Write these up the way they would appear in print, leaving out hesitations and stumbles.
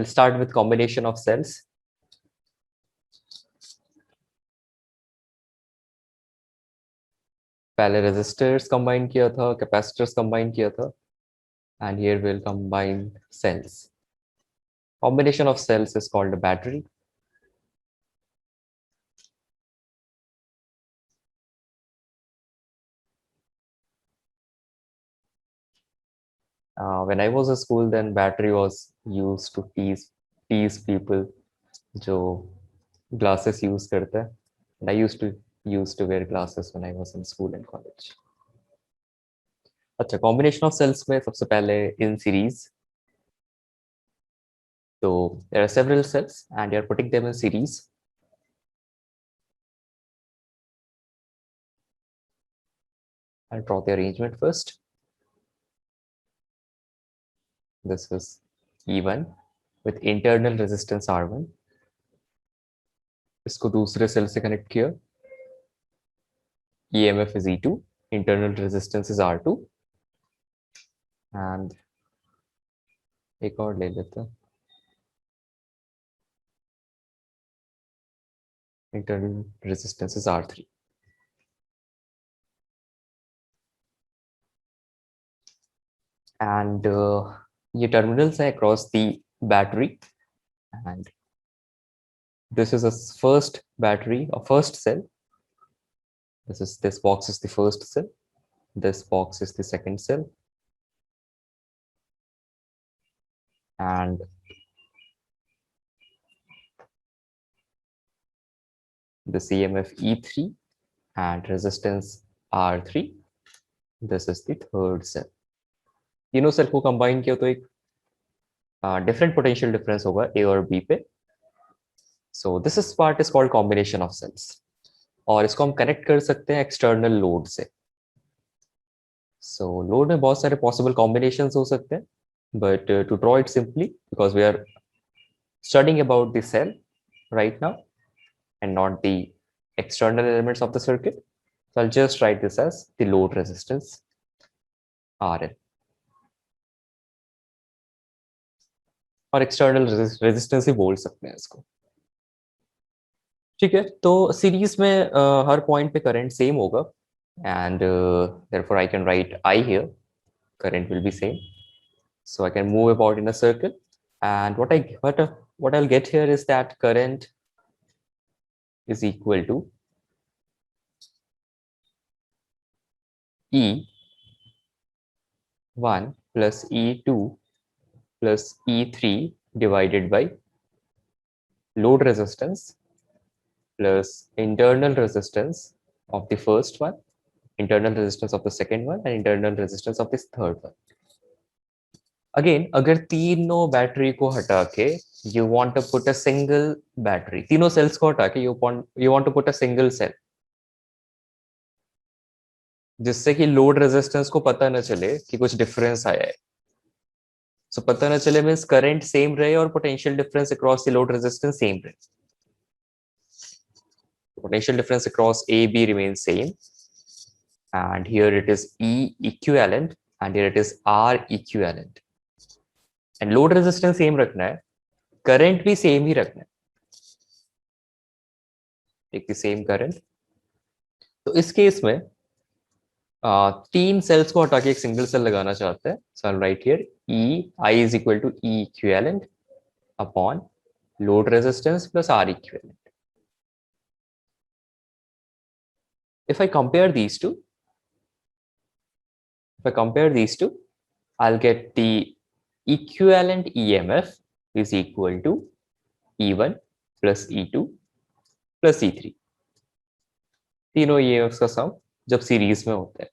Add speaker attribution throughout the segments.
Speaker 1: I'll start with combination of cells. पहले resistors combine किया था, capacitors combine किया था, and here we'll combine cells. Combination of cells is called a battery. When I was in school, then battery was used to tease people जो glasses use करते हैं. And I used to wear glasses when I was in school and college. अच्छा, combination of cells में सबसे पहले in series. So there are several cells and you are putting them in series. I'll draw the arrangement first. This is E1 with internal resistance R1. इसको दूसरे cell से connect किया. EMF is E2, internal resistance is R2. And एक और ले लेते हैं. Internal resistance is R3. And ये terminals है across the battery. And this is a first battery, a first cell. This box is the first cell. This box is the second cell. And the EMF E3 and resistance R3. This is the third cell. तीनों cell को combine किया तो एक different potential difference होगा A और B पे. So this is part is called combination of cells. और इसको हम कनेक्ट कर सकते हैं एक्सटर्नल लोड से. So लोड में बहुत सारे possible combinations हो सकते हैं, but to draw it simply, because we are studying about the cell right now and not the external elements of the circuit, so I'll just write this as the load resistance RL. और external resistance ही बोल सकते हैं इसको. ठीक है, तो series में हर point पे करंट सेम होगा and therefore I can write I here. Current will be same, so I can move about in a circle, and what I'll get here is that current is equal to E1 plus E2 plus E3 divided by load resistance plus internal resistance of the first one, internal resistance of the second one, and internal resistance of this third one. Again, अगर तीनों battery को हटा के you want to put a single battery, तीनों cells को हटा के you want to put a single cell, जिससे कि लोड रेजिस्टेंस को पता न चले कि कुछ डिफरेंस आया है. सो पता न चले मींस करंट सेम रहे और potential difference across the load resistance same रहे. Potential difference across A, B remains same, and here it is E equivalent and here it is R equivalent. And load resistance same रखना है, current भी same ही रखना है. Take the same current. तो इस case में तीन सेल्स को हटा के एक सिंगल सेल लगाना चाहते हैं. So I'll write here I is equal to E equivalent upon load resistance plus R equivalent. If I compare these two, I'll get the equivalent EMF is equal to E1 plus E2 plus E3. तीनों EMFs का सम जब series में होता है.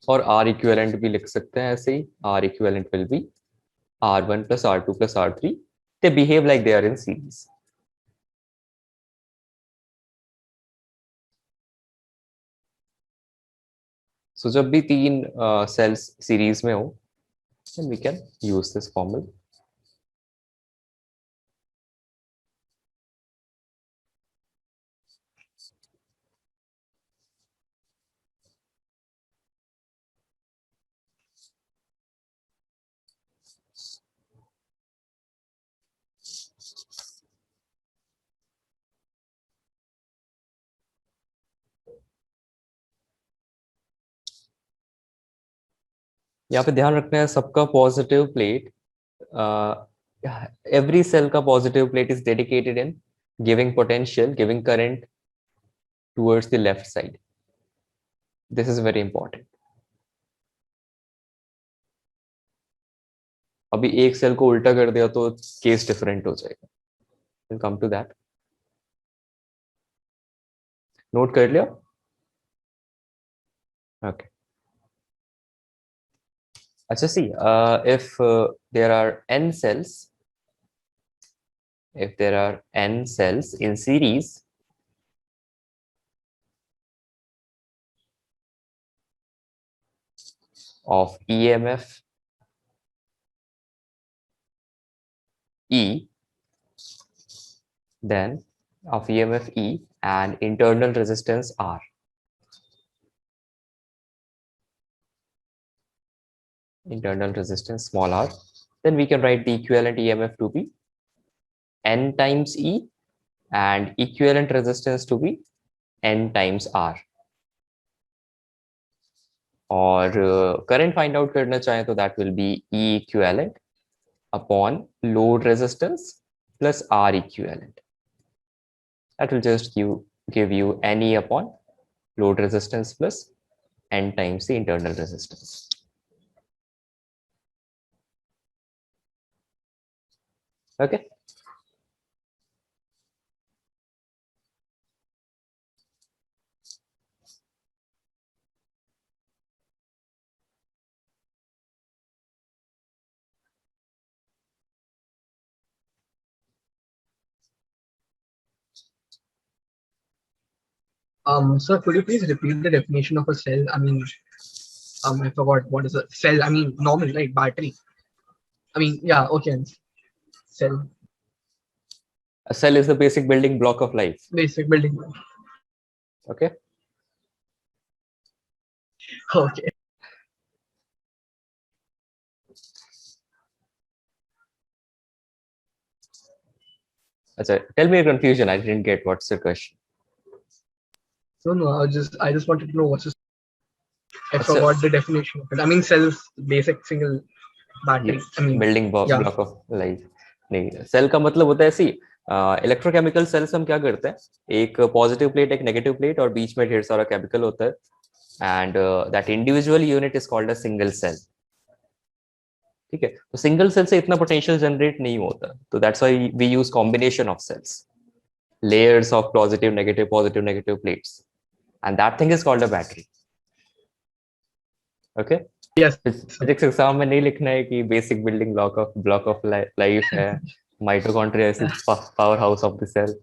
Speaker 1: और R equivalent भी लिख सकते हैं ऐसे ही. R equivalent will be R1 plus R2 plus R3. They behave like they are in series. So जब भी तीन cells series में हो, then we can use this formula. यहाँ पे ध्यान रखना है सबका पॉजिटिव प्लेट, every cell का positive plate is dedicated in giving potential, giving current towards the left side. This is very important. अभी एक सेल को उल्टा कर दिया तो केस डिफरेंट हो जाएगा. We'll come to that. Note कर लिया? Okay. अच्छा, see, if there are n cells, if there are n cells in series, of EMF E, then of EMF E and internal resistance R. Internal resistance small r, then we can write the equivalent EMF to be N times E and equivalent resistance to be N times R. और current find out करना चाहें तो that will be E equivalent upon load resistance plus R equivalent. That will just give you NE upon load resistance plus N times the internal resistance. Okay.
Speaker 2: Sir, could you please repeat the definition of a cell? I mean, I forgot what is a cell. I mean, normal, right? Battery. I mean, yeah, okay. Cell,
Speaker 1: A cell is the basic building block of life.
Speaker 2: basic building block.
Speaker 1: Okay.
Speaker 2: Okay.
Speaker 1: Achha, tell me your confusion. I didn't get what's your question.
Speaker 2: No, I just wanted to know what's. I
Speaker 1: Achha,
Speaker 2: forgot the definition of it. I mean, cells, basic single battery. I mean,
Speaker 1: building
Speaker 2: yeah.
Speaker 1: Block of life. नहीं, cell का मतलब होता है ऐसी electrochemical cells. हम क्या करते हैं, एक पॉजिटिव प्लेट एक नेगेटिव प्लेट और बीच में ढेर सारा केमिकल होता है, and that individual unit is called a single cell. ठीक है, तो सिंगल सेल से इतना पोटेंशियल जनरेट नहीं होता, तो that's why we use combination of cells, layers of positive negative plates, and that thing is called a battery. Okay.
Speaker 2: Yes.
Speaker 1: Physics exam में नहीं लिखना है कि basic building block of life है, mitochondria is powerhouse of the cell.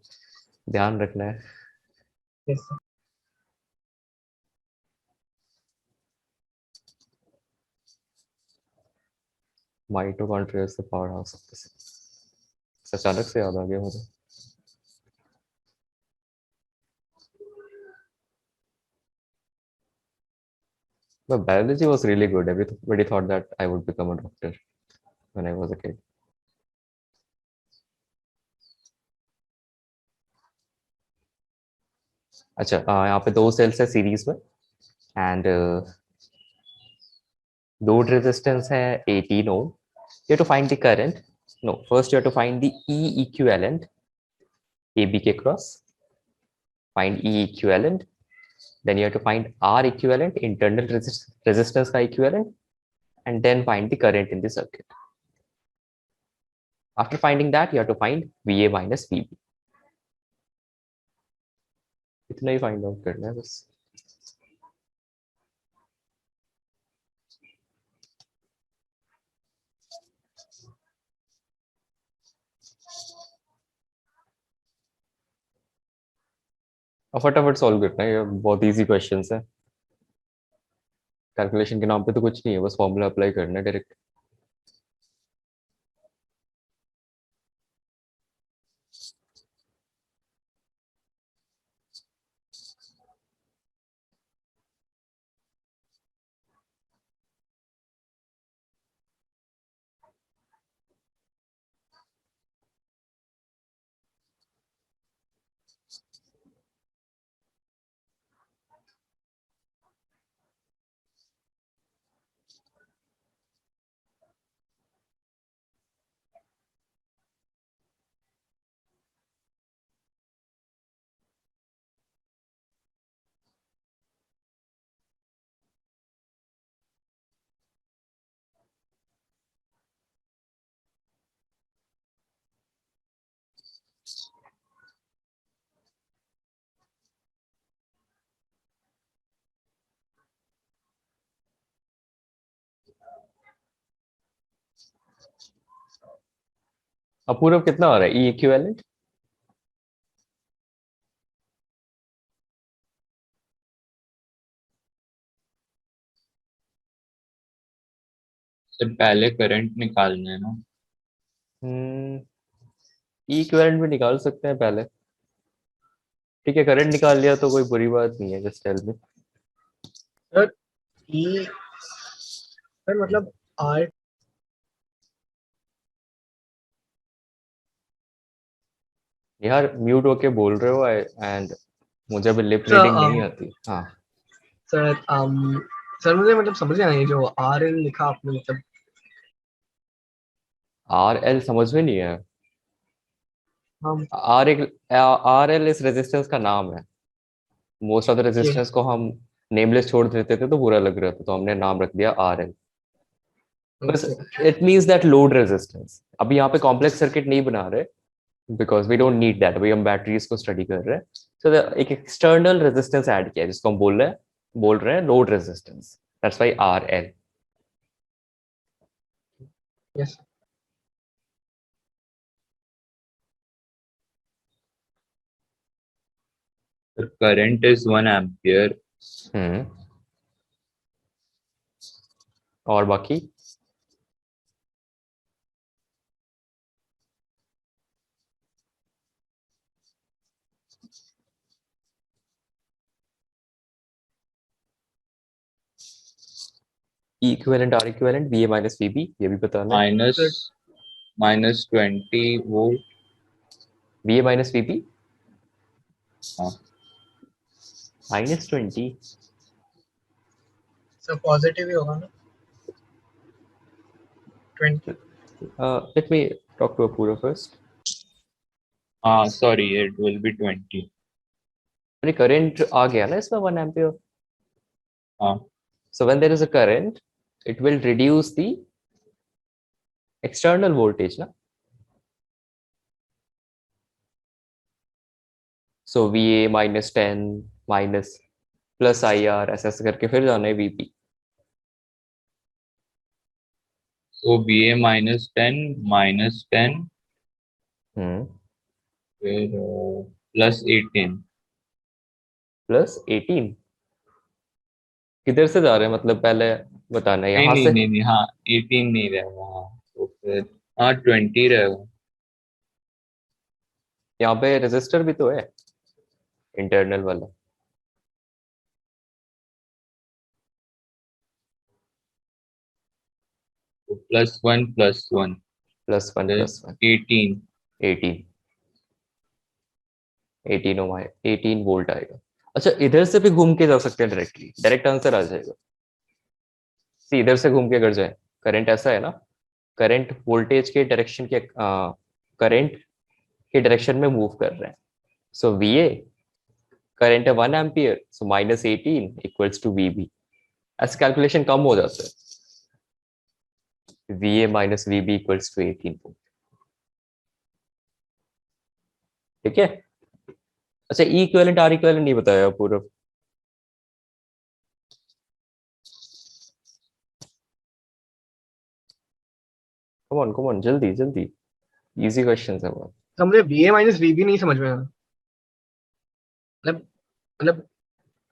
Speaker 1: ध्यान रखना है.
Speaker 2: Yes.
Speaker 1: Mitochondria is the powerhouse of the cell. अचानक से याद आ गया मुझे. But biology was really good. Everybody thought that I would become a doctor when I was a kid. अच्छा, यहाँ पे दो सेल्स है सीरीज में, एंड लोड रेजिस्टेंस है 18 ओम. You have to find the current. No, first you have to find the E equivalent AB के cross. Find E equivalent. Then you have to find R equivalent, internal resistance का equivalent, and then find the current in the circuit. After finding that, you have to find VA minus VB. इतना ही find out करना है बस. और फटाफट solve करना है, ये बहुत इजी क्वेश्चंस है. कैलकुलेशन के नाम पे तो कुछ नहीं है, बस फॉर्मूला अप्लाई करना है डायरेक्ट. अपूर्व कितना आ रहा है ई इक्विवेलेंट?
Speaker 3: सर पहले करंट निकालना है ना।
Speaker 1: ई इक्विवेलेंट भी निकाल सकते हैं पहले। ठीक है, करंट निकाल लिया तो कोई बुरी बात नहीं है, जस्ट टेल मी।
Speaker 2: सर ई सर मतलब आर
Speaker 1: यार म्यूट होके बोल रहे हो एंड मुझे अभी लिप
Speaker 2: सर
Speaker 1: रीडिंग नहीं आती। हाँ,
Speaker 2: सर सर मुझे मतलब समझ नहीं आया ये जो आर एल लिखा आपने मतलब
Speaker 1: आर एल समझ में नहीं है।
Speaker 2: हम
Speaker 1: आर एल इस रेजिस्टेंस का नाम है। मोस्ट ऑफ द
Speaker 2: के
Speaker 1: रेजिस्टेंस को हम नेमलेस छोड़ देते थे तो बुरा लग रहा था, तो हमने नाम रख दिया आर एल। बस
Speaker 2: okay
Speaker 1: it means that load resistance. अभी यहाँ पे कॉम्प्लेक्स सर्किट नहीं बना रहे because we don't need that, अभी हम बैटरीज को स्टडी कर रहे हैं। सो एक एक्सटर्नल रेजिस्टेंस ऐड किया है जिसको हम बोल रहे हैं load resistance. That's why R L.
Speaker 2: Yes
Speaker 3: sir current is 1 ampere.
Speaker 1: Hmm, और बाकी equivalent R equivalent V A minus V B, ये भी बताना है।
Speaker 3: Minus
Speaker 2: sir
Speaker 3: -20 volt.
Speaker 1: V A minus V B
Speaker 3: हाँ
Speaker 1: -20।
Speaker 2: सर पॉजिटिव ही होगा ना 20
Speaker 1: let me talk to Apurva first.
Speaker 3: हाँ सॉरी इट विल बी 20।
Speaker 1: अरे करंट आ गया ना इसमें 1 एम्पियर।
Speaker 3: हाँ
Speaker 1: So when there is a current, it will reduce the external voltage ना। So VA -10 minus plus IR ऐसे ऐसे करके फिर जाना है VP।
Speaker 3: तो VA -10 -10
Speaker 1: हम्म,
Speaker 3: फिर +18।
Speaker 1: प्लस 18 किधर से जा रहे हैं, मतलब पहले बताना है
Speaker 3: नहीं
Speaker 1: यहाँ
Speaker 3: नहीं
Speaker 1: से।
Speaker 3: नहीं नहीं, हाँ 18 नहीं रहेगा, हाँ तो फिर हाँ 20 रहेगा।
Speaker 1: यहाँ पे रेजिस्टर भी तो है इंटरनल वाला।
Speaker 3: तो +1
Speaker 1: +1
Speaker 3: फिर
Speaker 1: +1
Speaker 3: 18।
Speaker 1: 18 18 ओम 18 वोल्ट आएगा। अच्छा, इधर से भी घूम के जा सकते हैं, डायरेक्टली डायरेक्ट आंसर आ जाएगा। सी इधर से घूम के अगर जाए, करंट ऐसा है ना, करंट वोल्टेज के डायरेक्शन के करंट के डायरेक्शन में मूव कर रहे हैं। सो वी ए करंट है 1 ampere, so -18 equals to V B. ऐसे कैलकुलेशन कम हो जाता है। V A minus V B equals to 18 volt. ठीक है। अच्छा, ई इक्विवेलेंट आर इक्विवेलेंट नहीं बताया पूरा। कम ऑन जल्दी जल्दी, इजी क्वेश्चंस है वो।
Speaker 2: सर मुझे V A minus V B नहीं समझ में आया मतलब मतलब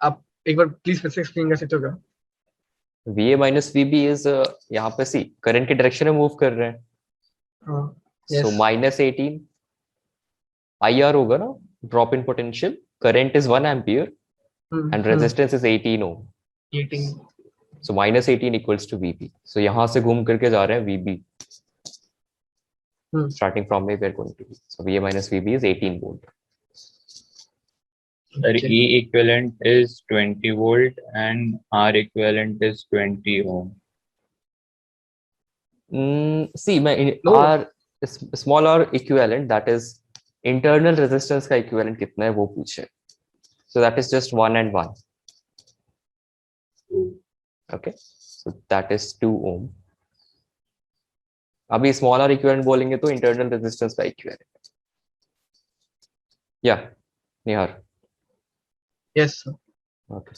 Speaker 2: आप एक बार प्लीज फिर से एक्सप्लेन कर सकते हो क्या
Speaker 1: V A minus V B is, यहाँ पे सी करंट के डायरेक्शन में मूव कर रहे हैं।
Speaker 2: हाँ
Speaker 1: सो
Speaker 2: यस
Speaker 1: -18 IR होगा ना, drop in potential. Current is 1 ampere and resistance is 18 ohm.
Speaker 2: 18
Speaker 1: so -18 equals to VB। सो यहाँ से घूम करके जा रहे हैं VB। Starting from where we are going to be. So VA minus VB is 18 volt.
Speaker 3: Sir, E equivalent is 20 volt and R equivalent is 20 ohm.
Speaker 1: See, my
Speaker 2: No.
Speaker 1: R small r equivalent, that is internal resistance का equivalent कितना है वो पूछे. So that is just 1 and 1. Okay. So that is 2 ohm. अभी small r equivalent बोलेंगे तो internal resistance का equivalent. Yeah, Nihar.
Speaker 2: Yes sir.
Speaker 1: Okay.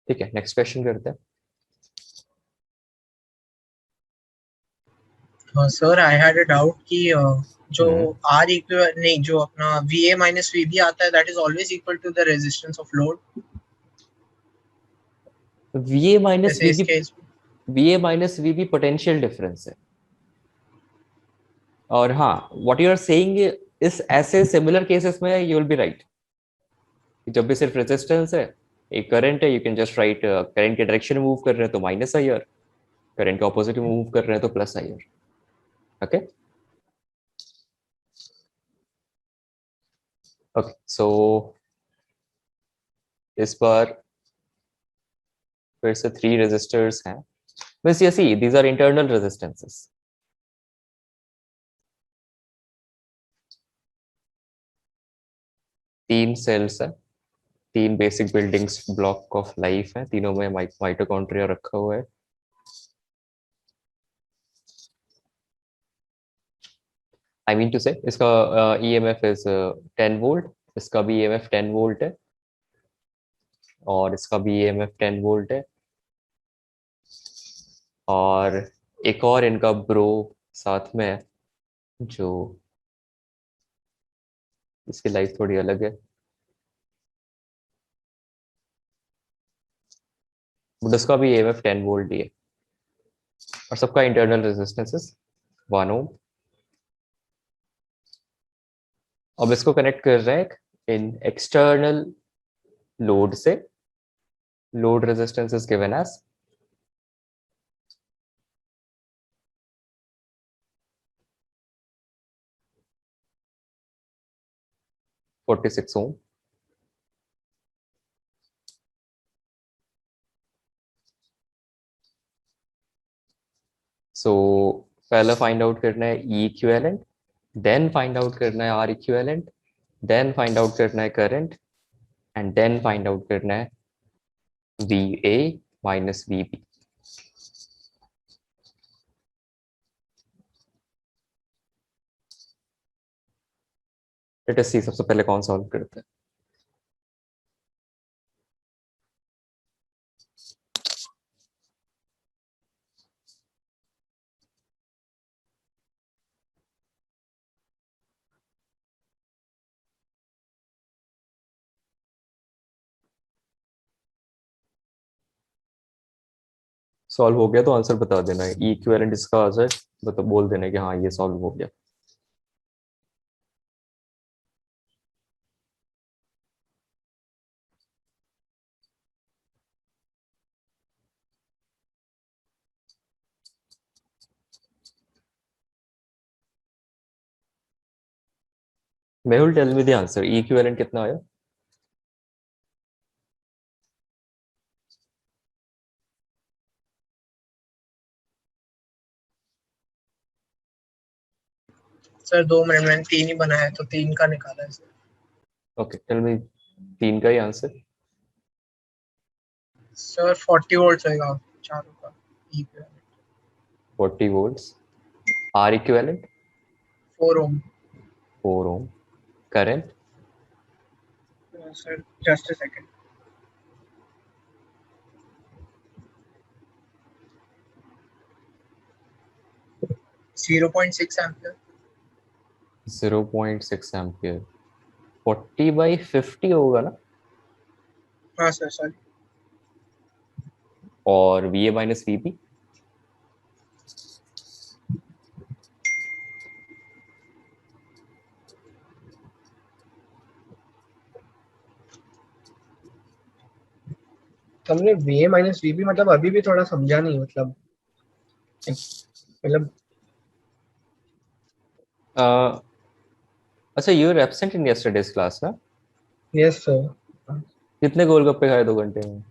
Speaker 1: ठीक है, next question करते हैं.
Speaker 4: Sir I had a doubt कि जो
Speaker 1: हम्म,
Speaker 4: आर इक्वल नहीं, जो अपना वीए माइनस वीबी आता है, that is always equal to the resistance of load,
Speaker 1: VA minus
Speaker 4: जैसे इस
Speaker 1: वीबी,
Speaker 4: केस में।
Speaker 1: V A minus V B potential difference है। और हाँ, व्हाट यू आर सेइंग, इस ऐसे सिमिलर केसेस में यू विल बी राइट। जब भी सिर्फ रेजिस्टेंस है, एक करंट है, you can just write current के डायरेक्शन में मूव कर रहे हैं तो माइनस आई आर, करंट के ऑपोजिट में मूव कर रहे हैं तो plus I R. Okay okay, so इस बार फिर से 3 रेजिस्टर्स हैं। बस ये see, these R internal resistances. तीन सेल्स है, 3 basic buildings block of life है, तीनों में माइटोकॉन्ड्रिया रखा हुआ है। आई मीन टू से इसका ईएमएफ इज 10 वोल्ट, इसका भी ईएमएफ 10 वोल्ट है, और इसका भी ईएमएफ 10 वोल्ट है। और एक और इनका ब्रो साथ में है, जो इसकी लाइफ थोड़ी अलग है, बट उसका भी ईएमएफ 10 वोल्ट ही है, और सबका इंटरनल रेजिस्टेंस 1 ओम। अब इसको कनेक्ट कर रहे हैं इन एक्सटर्नल लोड से। Load resistance is given as 46 ohm. So पहले फाइंड आउट करना है E equivalent, then find out करना है R equivalent, then find out करना है current, and then find out करना है V A minus V B. Let us see सबसे पहले कौन सॉल्व करते हैं। सॉल्व हो गया तो आंसर बता देना है, ई इक्विवेलेंट इसका आ जाए तो बोल देना है कि हाँ ये सॉल्व हो गया। Mehul tell me the answer, E equivalent कितना आया?
Speaker 4: सर 2 मिनट, मैंने 3 ही बनाया है तो 3 का निकाला है सर।
Speaker 1: ओके, टेल मी 3 का ही आंसर।
Speaker 4: सर 40 वोल्ट होगा चारों का equivalent.
Speaker 1: 40 volts. R equivalent
Speaker 4: 4 ohm.
Speaker 1: 4 ohm. Current
Speaker 4: sir just a second. 0.6 ampere.
Speaker 1: 0.6 ampere. 40/50 होगा ना?
Speaker 4: हाँ सर सॉरी।
Speaker 1: और V A minus V B
Speaker 2: हमने वीए माइनस वीबी मतलब अभी भी थोड़ा समझा नहीं, मतलब
Speaker 1: अच्छा, you are absent in yesterday's class ना?
Speaker 2: Yes sir.
Speaker 1: कितने गोलगप्पे खाए 2 घंटे में?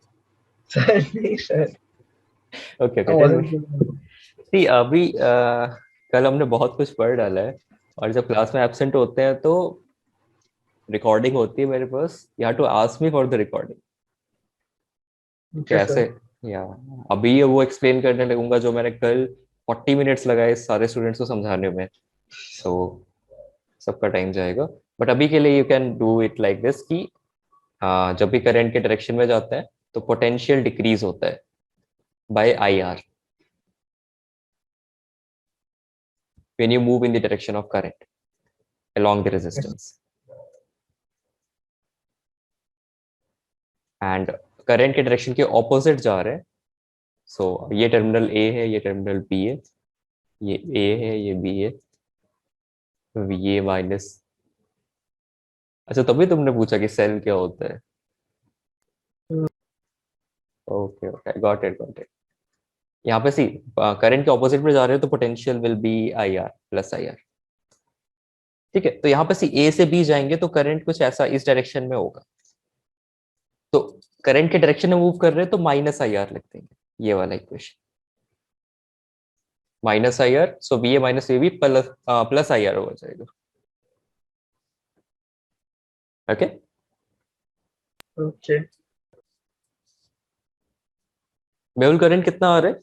Speaker 2: सर नहीं sir,
Speaker 1: okay okay, tell me. See अभी कल हमने बहुत कुछ पढ़ डाला है, और जब क्लास में एब्सेंट होते हैं तो रिकॉर्डिंग होती है मेरे पास, you have to ask me for the recording. कैसे?
Speaker 2: सर
Speaker 1: या अभी ये वो एक्सप्लेन करने लगूंगा जो मैंने कल 40 मिनट्स लगाए सारे स्टूडेंट्स को समझाने में। सो सबका टाइम जाएगा, बट अभी के लिए you can do it like this कि जब भी करंट के डायरेक्शन में जाता है तो पोटेंशियल डिक्रीज होता है by I R. when you move in the direction of current along the resistance. And current के direction के opposite जा रहे हैं. So ये terminal A है, ये terminal B है, ये A है, ये B है, VA माइनस. अच्छा, तभी तुमने पूछा कि सेल क्या होता है. Okay okay, got it. यहाँ पे सी करंट के ऑपोजिट में जा रहे हो तो potential will be IR plus IR. ठीक है, तो यहाँ पे सी A से B जाएंगे तो करंट कुछ ऐसा इस डायरेक्शन में होगा. तो करंट के डायरेक्शन में मूव कर रहे हैं तो माइनस IR लिख देंगे, ये वाला इक्वेशन. माइनस IR, सो VA minus VB plus IR हो जाएगा. ओके.
Speaker 2: Okay.
Speaker 1: मेहुल करंट कितना आ रहा है?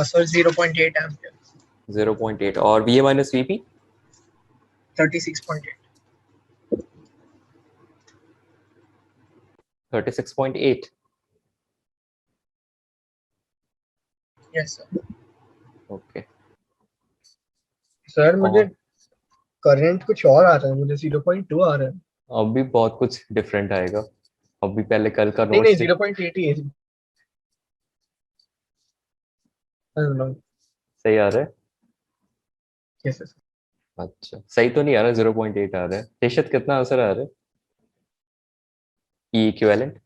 Speaker 4: Sir, 0.8 ampere,
Speaker 1: 0.8. और VA minus VB
Speaker 4: 36.8.
Speaker 1: 36.8.
Speaker 4: Yes, sir.
Speaker 1: Okay.
Speaker 2: Sir मुझे करंट कुछ और आ रहा है, मुझे 0.2 आ रहा है.
Speaker 1: अब भी बहुत कुछ डिफरेंट आएगा. अभी पहले कल का
Speaker 2: नहीं
Speaker 1: नोट्स
Speaker 2: 0.8 ही है. I don't know.
Speaker 1: सही आ रहा है.
Speaker 2: Yes, yes.
Speaker 1: अच्छा, सही तो नहीं आ रहा. 0.8 आ रहा है. निश्चित कितना आंसर आ रहा है? E equivalent.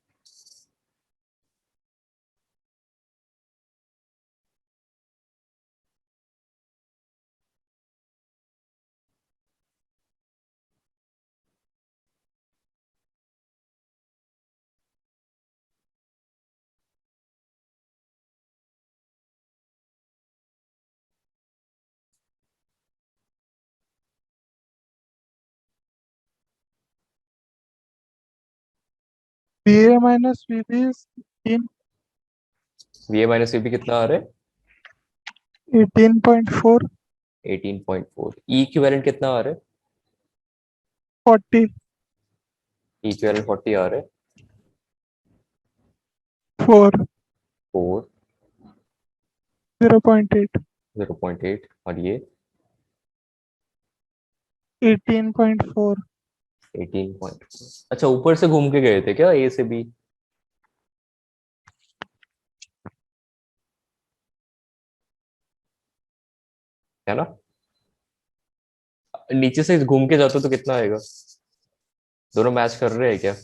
Speaker 5: VA minus VB is 18,
Speaker 1: VA minus VB कितना आ रहा है?
Speaker 5: 18.4,
Speaker 1: 18.4. E इक्विवेलेंट कितना आ रहा है?
Speaker 5: 40,
Speaker 1: E इक्विवेलेंट 40 आ रहा है.
Speaker 5: 4,
Speaker 1: 4,
Speaker 5: 0.8,
Speaker 1: 0.8. और ये
Speaker 5: 18.4.
Speaker 1: 18.4. अच्छा, ऊपर से घूम के गए थे क्या A से B? है ना? नीचे से घूम के जाते तो कितना आएगा? दोनों मैच कर रहे हैं क्या?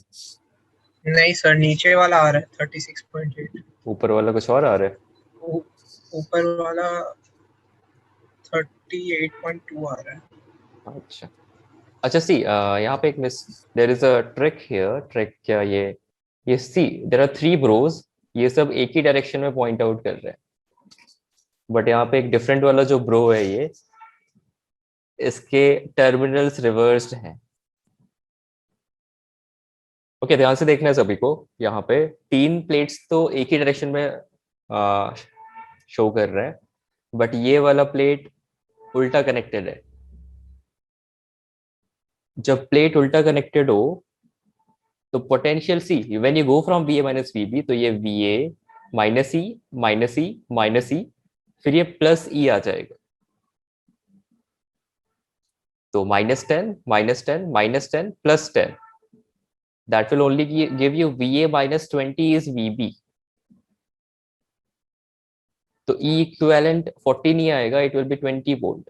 Speaker 4: नहीं सर, नीचे वाला आ रहा है 36.8.
Speaker 1: ऊपर वाला कुछ और आ रहा है?
Speaker 4: ऊपर वाला 38.2 आ रहा है.
Speaker 1: अच्छा. अच्छा, सी यहाँ पे एक miss, there is a trick here. Trick क्या? ये सी, देयर आर 3 ब्रोज. ये सब एक ही डायरेक्शन में पॉइंट आउट कर रहे हैं. बट यहाँ पे एक डिफरेंट वाला जो ब्रो है, ये इसके टर्मिनल्स रिवर्स्ड हैं. ओके, ध्यान से देखना है सभी को. यहाँ पे 3 प्लेट्स तो एक ही डायरेक्शन में शो कर रहे हैं, बट ये वाला प्लेट उल्टा कनेक्टेड है. जब प्लेट उल्टा कनेक्टेड हो तो potential see, when you go from VA minus VB, तो ये VA minus E minus E minus E, फिर ये प्लस E आ जाएगा. तो -10 -10 -10 plus 10, that will only give you VA minus 20 is VB. तो E equivalent 40 नहीं आएगा, it will be 20 volt.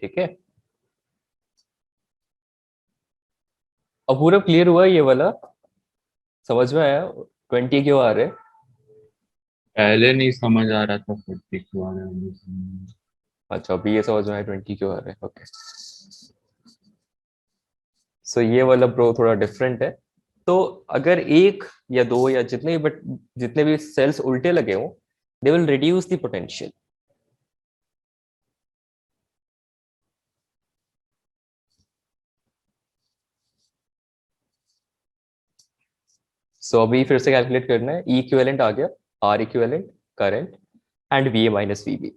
Speaker 1: ठीक है, अब पूरा क्लियर हुआ ये वाला? समझ में आया 20 क्यों आ रहे?
Speaker 3: पहले नहीं समझ आ रहा था, 40 क्यों आ रहा है.
Speaker 1: अच्छा, अभी ये समझ में आया 20 क्यों आ रहे. ओके, सो ये वाला प्रो थोड़ा डिफरेंट है. तो अगर एक या दो या जितने भी सेल्स उल्टे लगे हों, they will reduce the potential. So अभी फिर से कैलकुलेट करना है. E इक्विवेलेंट आ गया, R equivalent, current and VA minus VB.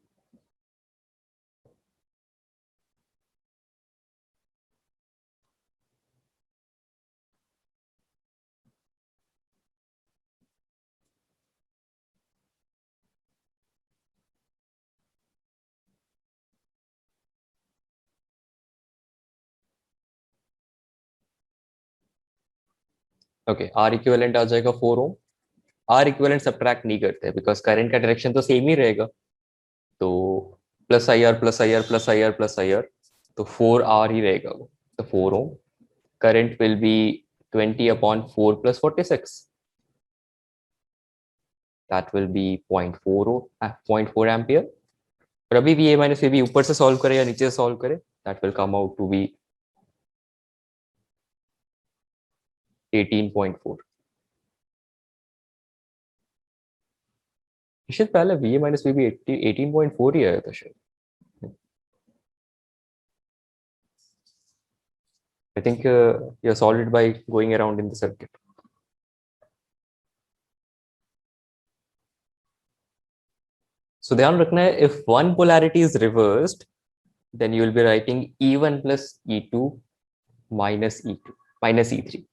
Speaker 1: Okay, R equivalent आ जाएगा 4 ओम। आर इक्विवेलेंट सब्ट्रैक्ट नहीं करते बिकॉज करंट का डायरेक्शन तो सेम ही रहेगा, तो plus I R plus I R plus I R plus I R, तो 4 आर ही रहेगा वो, तो 4 ohm. Current will be 20/4 + 46, that will be 0.4 ampere. और अभी भी ए माइनस वी बी ऊपर से सॉल्व करे या नीचे से सॉल्व करे, that will come out to be 18.4। शायद पहले V A minus V B 18.4 ही आया था शायद। I think you solved it by going around in the circuit. So ध्यान रखना है, if one polarity is reversed, then you will be writing E1 plus E2 minus E2 minus E3.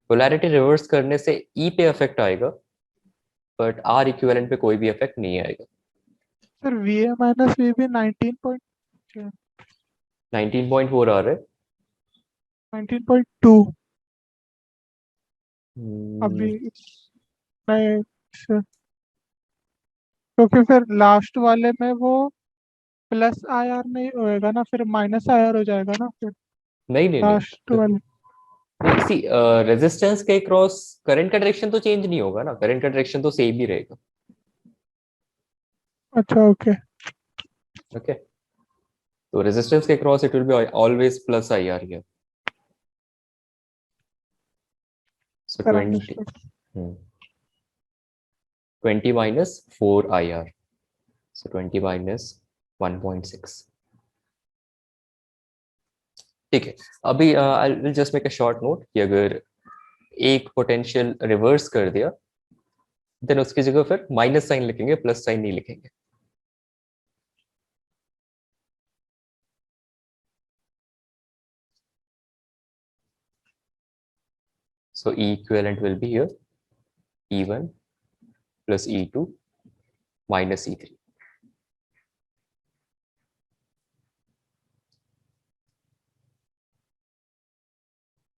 Speaker 1: Polarity reverse करने से E पे effect आएगा, but R equivalent पे कोई भी इफेक्ट नहीं आएगा।
Speaker 5: Sir V A minus V B
Speaker 1: 19.4 आ रहा है।
Speaker 5: 19.2 अभी नहीं sir, क्योंकि फिर लास्ट वाले में वो प्लस आई आर नहीं होएगा ना, फिर माइनस आई आर हो जाएगा ना फिर
Speaker 1: नहीं नहीं
Speaker 5: लास्ट वाले।
Speaker 1: नहीं, सी रेजिस्टेंस के क्रॉस करंट का डायरेक्शन तो चेंज नहीं होगा ना, करंट का डायरेक्शन तो सेम ही रहेगा।
Speaker 5: अच्छा ओके।
Speaker 1: ओके, तो रेजिस्टेंस के cross it will be always plus I are here. So 20 minus 4 IR, so 20 minus 1.6। ठीक है, अभी I will just make a short note कि अगर एक पोटेंशियल रिवर्स कर दिया, देन उसकी जगह फिर माइनस साइन लिखेंगे, प्लस साइन नहीं लिखेंगे। So E equivalent will be here E1 plus E2 minus E3.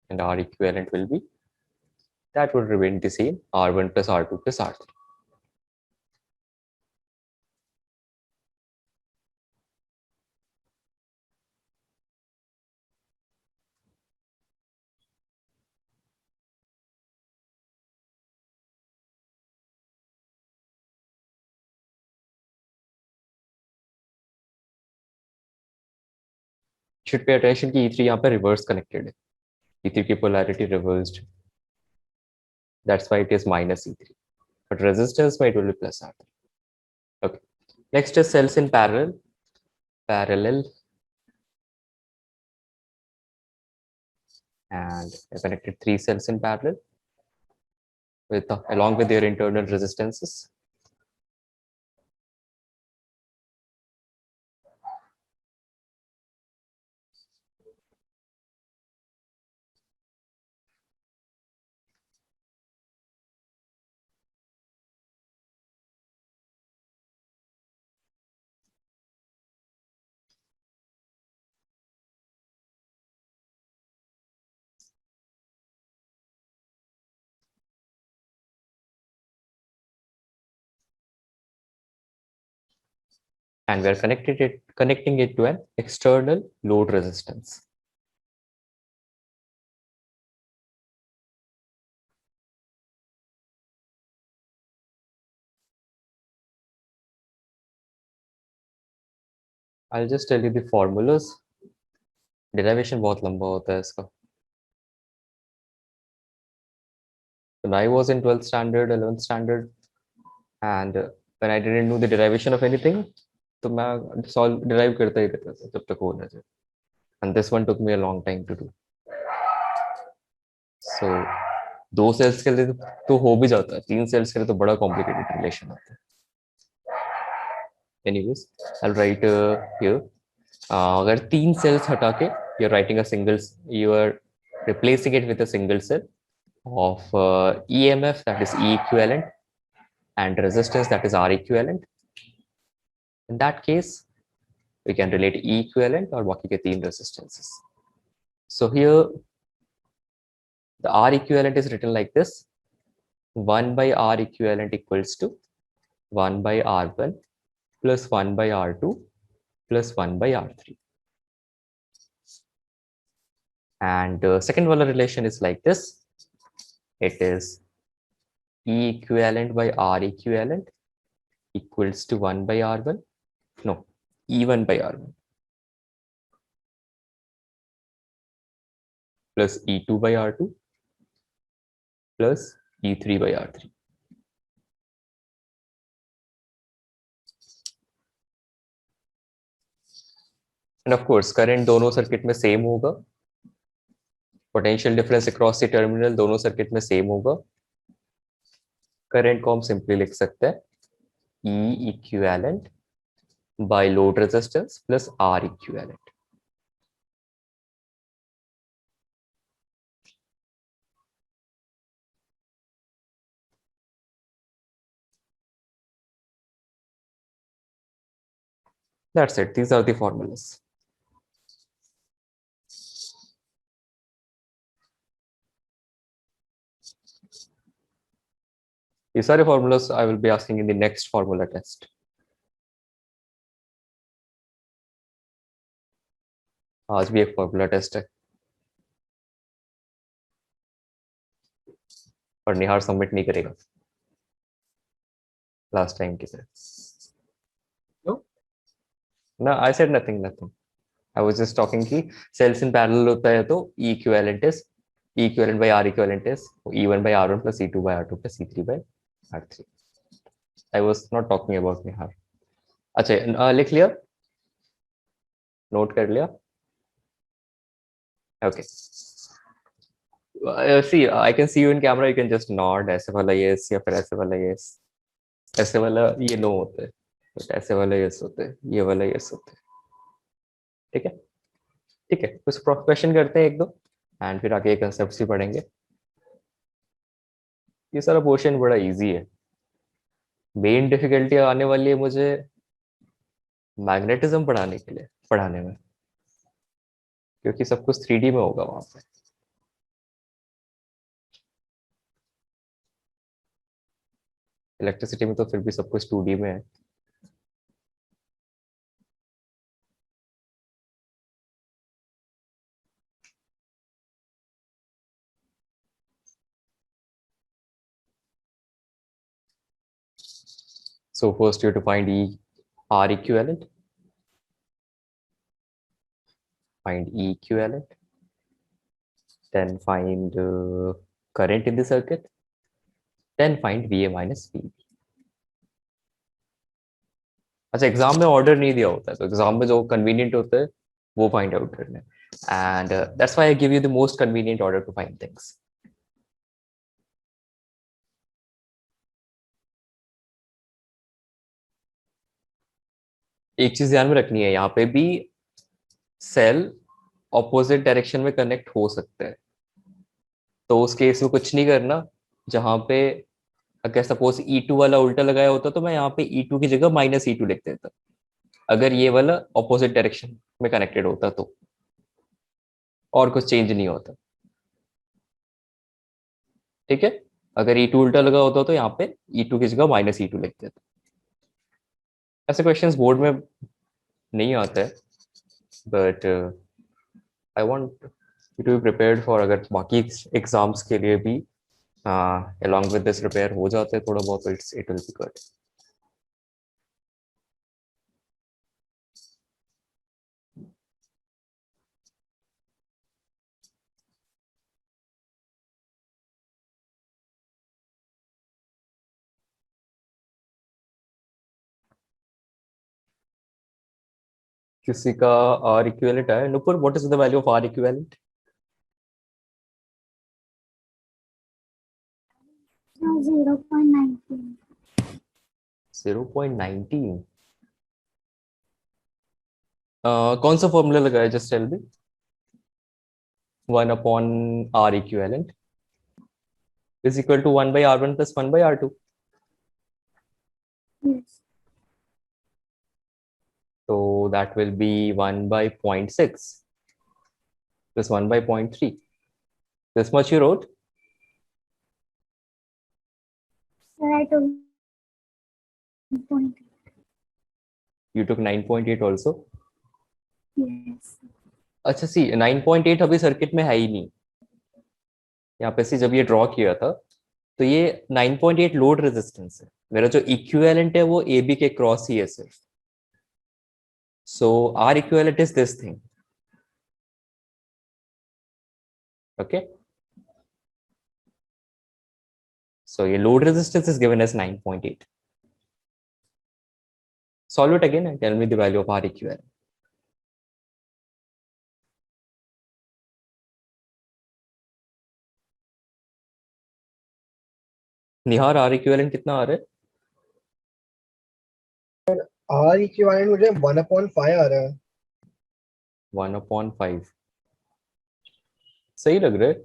Speaker 1: And R equivalent will be, that would remain the same, R1 plus R2 plus R3. Should pay attention कि E3 यहाँ पे reverse connected है, E3 की polarity reversed, that's why it is minus E3, but resistance में it will be plus R3. Okay, next is cells in parallel, and I connected 3 cells in parallel with along with their internal resistances. And we are connecting it to an external load resistance. I'll just tell you the formulas. Derivation बहुत लंबा होता है इसका. When I was in 12th standard, 11th standard, and when I didn't know the derivation of anything, तो मैं solve derive करता ही रहता था जब तक हो ना जाए. And this one took me a long time to do. So 2 cells के लिए तो हो भी जाता है, 3 cells के लिए तो बड़ा complicated relation आता है. Anyways, I'll write here. अगर 3 cells हटा के you're writing a single, you are replacing it with a single cell of EMF, that is E equivalent, and resistance, that is R equivalent. In that case, we can relate E equivalent और बाकी के तीन resistances. So here the R equivalent is written like this: 1 by R equivalent equals to 1 by R1 plus 1 by R2 plus 1 by R3. And second wala relation is like this. It is E equivalent by R equivalent equals to 1 by R1. No, E1 by R1 plus E2 by R2 plus E3 by R3. And of course, current दोनों circuit में same होगा. Potential difference across the terminal दोनों circuit में same होगा. Current को हम simply लिख सकते हैं E equivalent by load resistance plus R equivalent. That's it. These are the formulas. These are the formulas I will be asking in the next formula test. आज भी एक फॉर्मूला टेस्ट है और निहार सबमिट नहीं करेगा लास्ट टाइम की तरह.
Speaker 2: No?
Speaker 1: No, I said nothing. I was just talking कि cells in parallel होता है तो E equivalent by R equivalent is E1 by R1 plus E2 by R2 plus E3 by R3. I was not talking about निहार. अच्छा लिख लिया, note कर लिया. Okay. See, I can see you in camera. You can just nod. ऐसे वाला yes या फिर ऐसे वाला yes. ऐसे वाला ये no होता है, but ऐसे वाला yes होता है, ये वाला yes होता है. ठीक है, ठीक है. कुछ क्वेश्चन करते हैं एक दो एंड फिर आगे कंसेप्ट्स भी पढ़ेंगे. ये सारा पोर्शन बड़ा इजी है. मेन डिफिकल्टी आने वाली है मुझे मैग्नेटिज्म पढ़ाने में, क्योंकि सब कुछ 3D में होगा वहां पे. इलेक्ट्रिसिटी में तो फिर भी सब कुछ 2D में है. So first you have to find R equivalent. Find E equivalent. Then find current in the circuit. Then find VA minus VB. अच्छा, एग्जाम में ऑर्डर नहीं दिया होता है तो एग्जाम में जो कन्वीनियंट होता है वो फाइंड आउट करना है. And that's why I give you the most convenient order to find things. एक चीज ध्यान में रखनी है, यहाँ पे भी सेल ऑपोजिट डायरेक्शन में कनेक्ट हो सकता है, तो उस केस में कुछ नहीं करना. जहां पे अगर सपोज E2 वाला उल्टा लगाया होता तो मैं यहाँ पे E2 की जगह माइनस E2 लिख देता अगर ये वाला ऑपोजिट डायरेक्शन में कनेक्टेड होता तो, और कुछ चेंज नहीं होता. ठीक है, अगर E2 उल्टा लगा होता तो यहाँ पे E2 की जगह माइनस E2 लिख देता. ऐसे क्वेश्चंस बोर्ड में नहीं आते हैं, but I want you to be prepared for अगर बाकी एग्जाम्स के लिए भी along with this प्रिपेयर हो जाते हैं थोड़ा बहुत, इट विल बी गुड. किसी का R equivalent है? Nupur, what is the value of R equivalent?
Speaker 6: 0.19.
Speaker 1: 0.19. कौन सा फॉर्मूला लगाया? Just tell me. 1 upon R equivalent is equal to 1 by R1 plus 1 by R2.
Speaker 6: Yes.
Speaker 1: So that will be 1 by 0.6 plus 1 by 0.3. This much you wrote?
Speaker 6: Sir, I took point.
Speaker 1: You took 9.8 also?
Speaker 6: Yes.
Speaker 1: अच्छा सी 9.8 अभी circuit में है ही नहीं. यहाँ पे सी जब ये draw किया था तो ये 9.8 लोड रेजिस्टेंस है. मेरा जो इक्विवेलेंट है वो ए बी के क्रॉस ही है सिर्फ. So R equivalent is this thing. Okay, so your load resistance is given as 9.8. Solve it again and tell me the value of R equivalent. Nihar R equivalent कितना आ रहा है?
Speaker 2: R equivalent मुझे 1/5 आ रहा है.
Speaker 1: 1/5. सही लग रहा है.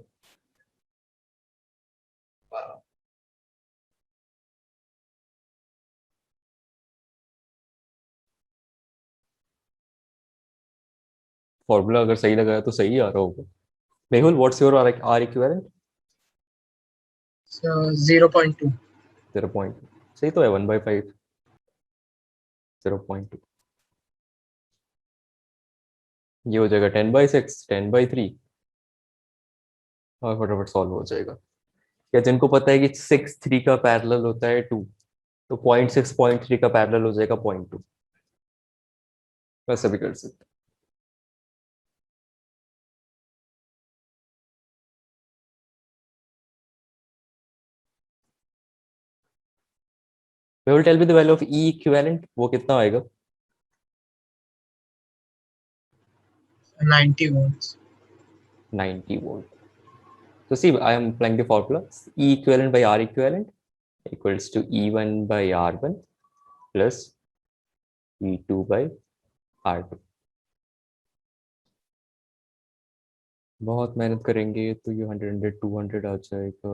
Speaker 1: फॉर्मूला अगर सही लगा है तो सही आ रहा होगा. Mehul, what's your R equivalent?
Speaker 4: So 0.2.
Speaker 1: 0.2. सही तो है. 1/5. 0.2. ये हो जाएगा 10/6, 10/3 और फटाफट सॉल्व हो जाएगा. क्या जिनको पता है कि 6 3 का पैरेलल होता है 2, तो 0.6 0.3 का पैरेलल हो जाएगा 0.2. वैसे भी कर सकते. Will tell me the value of E equivalent. वो कितना आएगा?
Speaker 4: 90 volts.
Speaker 1: 90 volt. So see, I am applying the formula. E equivalent by R equivalent equals to E1 by R1 plus E2 by R2. बहुत मेहनत करेंगे तो ये 100 200 आ जाएगा.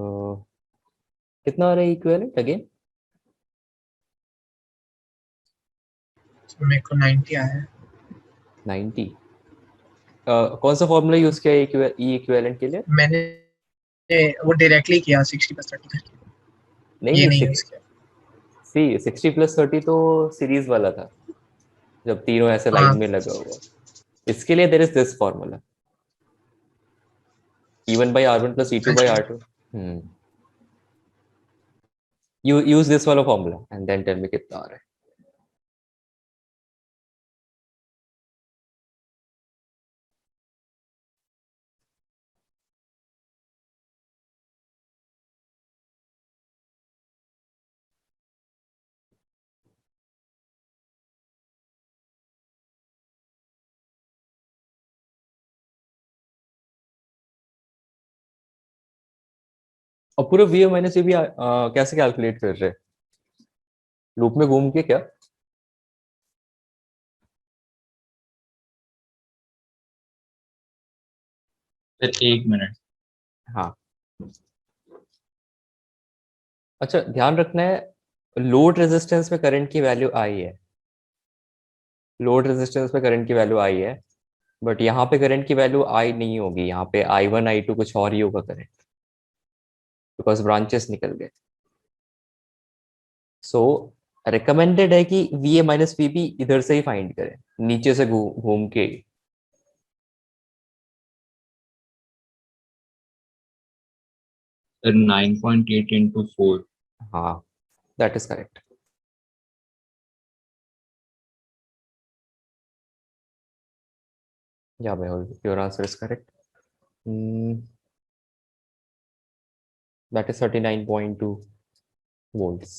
Speaker 1: कितना आ रहा है इक्विवेलेंट अगेन?
Speaker 4: So मेरे को 90 आया है.
Speaker 1: 90. कौन सा फॉर्मूला यूज किया है ई इक्विवेलेंट के लिए?
Speaker 4: मैंने वो डायरेक्टली किया 60+30 करके.
Speaker 1: नहीं
Speaker 4: ये
Speaker 1: नहीं,
Speaker 4: नहीं यूज किया.
Speaker 1: सी 60+30 तो सीरीज वाला था जब तीनों ऐसे
Speaker 4: हाँ.
Speaker 1: लाइन में लगा हुआ. इसके लिए there is this formula E1 by R1 plus E2 by
Speaker 4: अच्छा.
Speaker 1: R2. You use this वाला formula and then tell me कितना आ रहा है. और पूरा VA माइनस भी कैसे कैलकुलेट कर रहे हैं? लूप में घूम के क्या?
Speaker 3: Sir 1 minute.
Speaker 1: हाँ. अच्छा, ध्यान रखना है लोड रेजिस्टेंस में करंट की वैल्यू आई है. लोड रेजिस्टेंस में करंट की वैल्यू आई है, बट यहाँ पे करंट की वैल्यू आई नहीं होगी. यहाँ पे I1 I2 कुछ और ही होगा करंट, बिकॉज ब्रांचेस निकल गए. सो रिकमेंडेड है कि VA माइनस VB इधर से ही फाइंड करें, नीचे से घूम के.
Speaker 3: Sir 9.8 into 4.
Speaker 1: हाँ, that is correct. Yeah, Mehul, your answer is correct. That is 39.2 volts.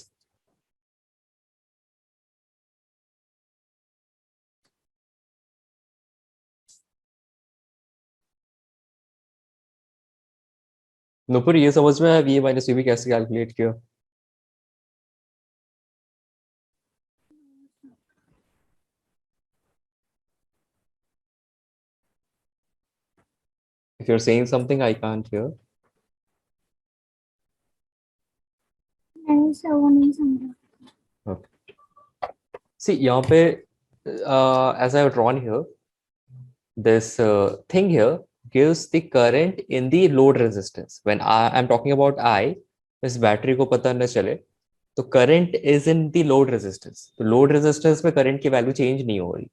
Speaker 1: Nupur, ये समझ में आया VA माइनस VB कैसे कैलकुलेट किया? If you're saying something, I can't hear.
Speaker 6: नहीं सर वो नहीं समझा.
Speaker 1: Okay. See यहाँ पे as I have drawn here, this thing here gives the current in the load resistance. When I'm talking about I, इस battery को पता न चले तो current is in the load resistance, तो लोड रेजिस्टेंस में करंट की वैल्यू चेंज नहीं हो रही,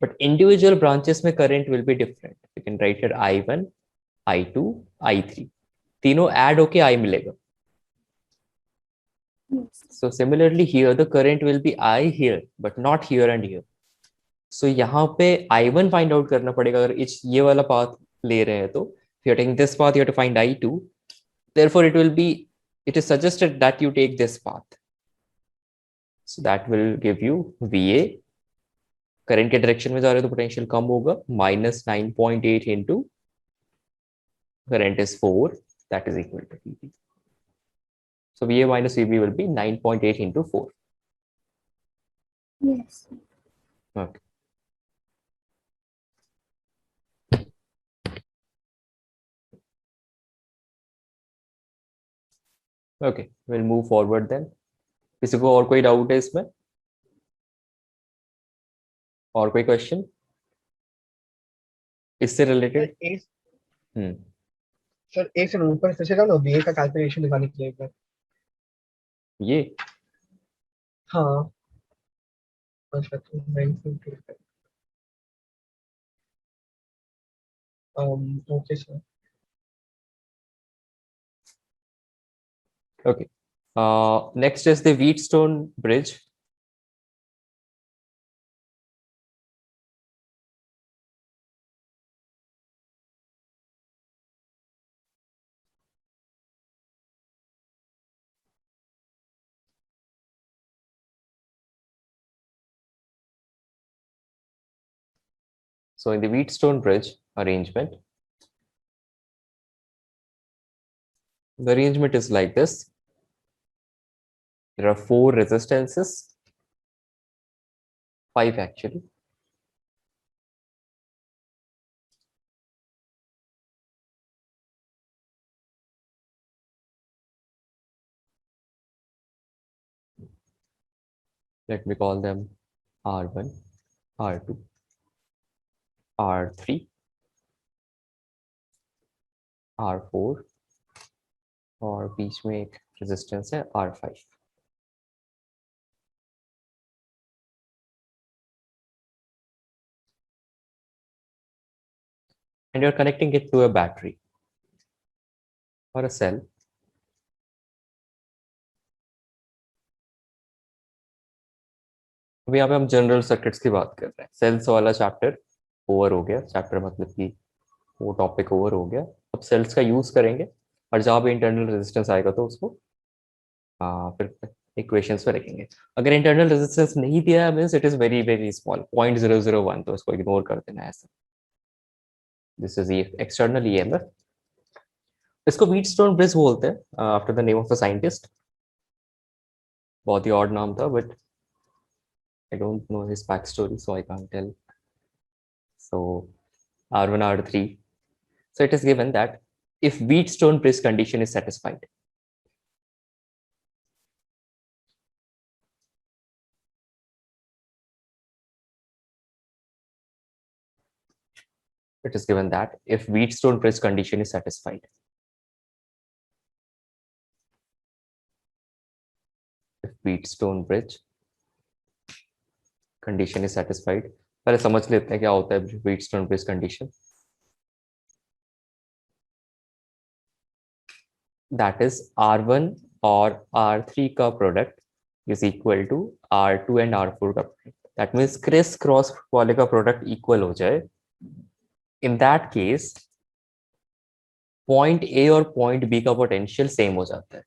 Speaker 1: बट इंडिविजुअल ब्रांचेस में current will be different. You can right here I1, I2, I3, तीनों ऐड होके I मिलेगा.
Speaker 6: Yes.
Speaker 1: So similarly here the current will be I here but not here and here. So यहाँ पे I1 find out करना पड़ेगा. अगर ये वाला path ले रहे हैं तो if you are taking this path you have to find I2. Therefore it is suggested that you take this path. So that will give you VA. Current के डायरेक्शन में जा रहे हो तो पोटेंशियल कम होगा. -9.8 into current is 4, that is equal to VB. So VA minus VB will be 9.8 into 4.
Speaker 6: Yes.
Speaker 1: Okay. Okay, we'll move forward then. किसी को और कोई डाउट है इसमें? और कोई क्वेश्चन इससे रिलेटेड?
Speaker 2: सर एक सेकंड ऊपर फिर से जाओ ना, VA का कैलकुलेशन दिखाने के लिए एक बार.
Speaker 1: ये
Speaker 2: हाँ. अच्छा तो 9.8. Okay sir.
Speaker 1: okay. Next is the Wheatstone bridge. So in the Wheatstone bridge arrangement, the arrangement is like this. There are 4 resistances, 5 actually. Let me call them R1, R2, R3, R4 और बीच में एक resistance है R5. And you're connecting it to a battery or a cell. अभी यहाँ पे हम general circuits की बात कर रहे हैं. सेल्स वाला चैप्टर ओवर हो गया. चैप्टर मतलब कि वो टॉपिक ओवर हो गया. अब सेल्स का यूज करेंगे और जहाँ पे इंटरनल रेजिस्टेंस आएगा तो उसको फिर इक्वेशंस में रखेंगे. अगर इंटरनल रेजिस्टेंस नहीं दिया है means it is very very small 0.001, तो इसको इग्नोर कर देना है ऐसा. This is external EMF. इसको व्हीटस्टोन ब्रिज बोलते हैं after the name of a scientist. बहुत ही ऑड नाम था but I don't know his backstory, so I can't tell. So R1, R3. So it is given that if Wheatstone bridge condition is satisfied, it is given that if Wheatstone bridge condition is satisfied, if Wheatstone bridge condition is satisfied, पहले समझ लेते हैं क्या होता है Wheatstone bridge condition. That is R1 और R3 का product is equal to R2 and R4 का product. That means criss cross वाले का product equal हो जाए. In that case, point A और point B का potential same हो जाता है.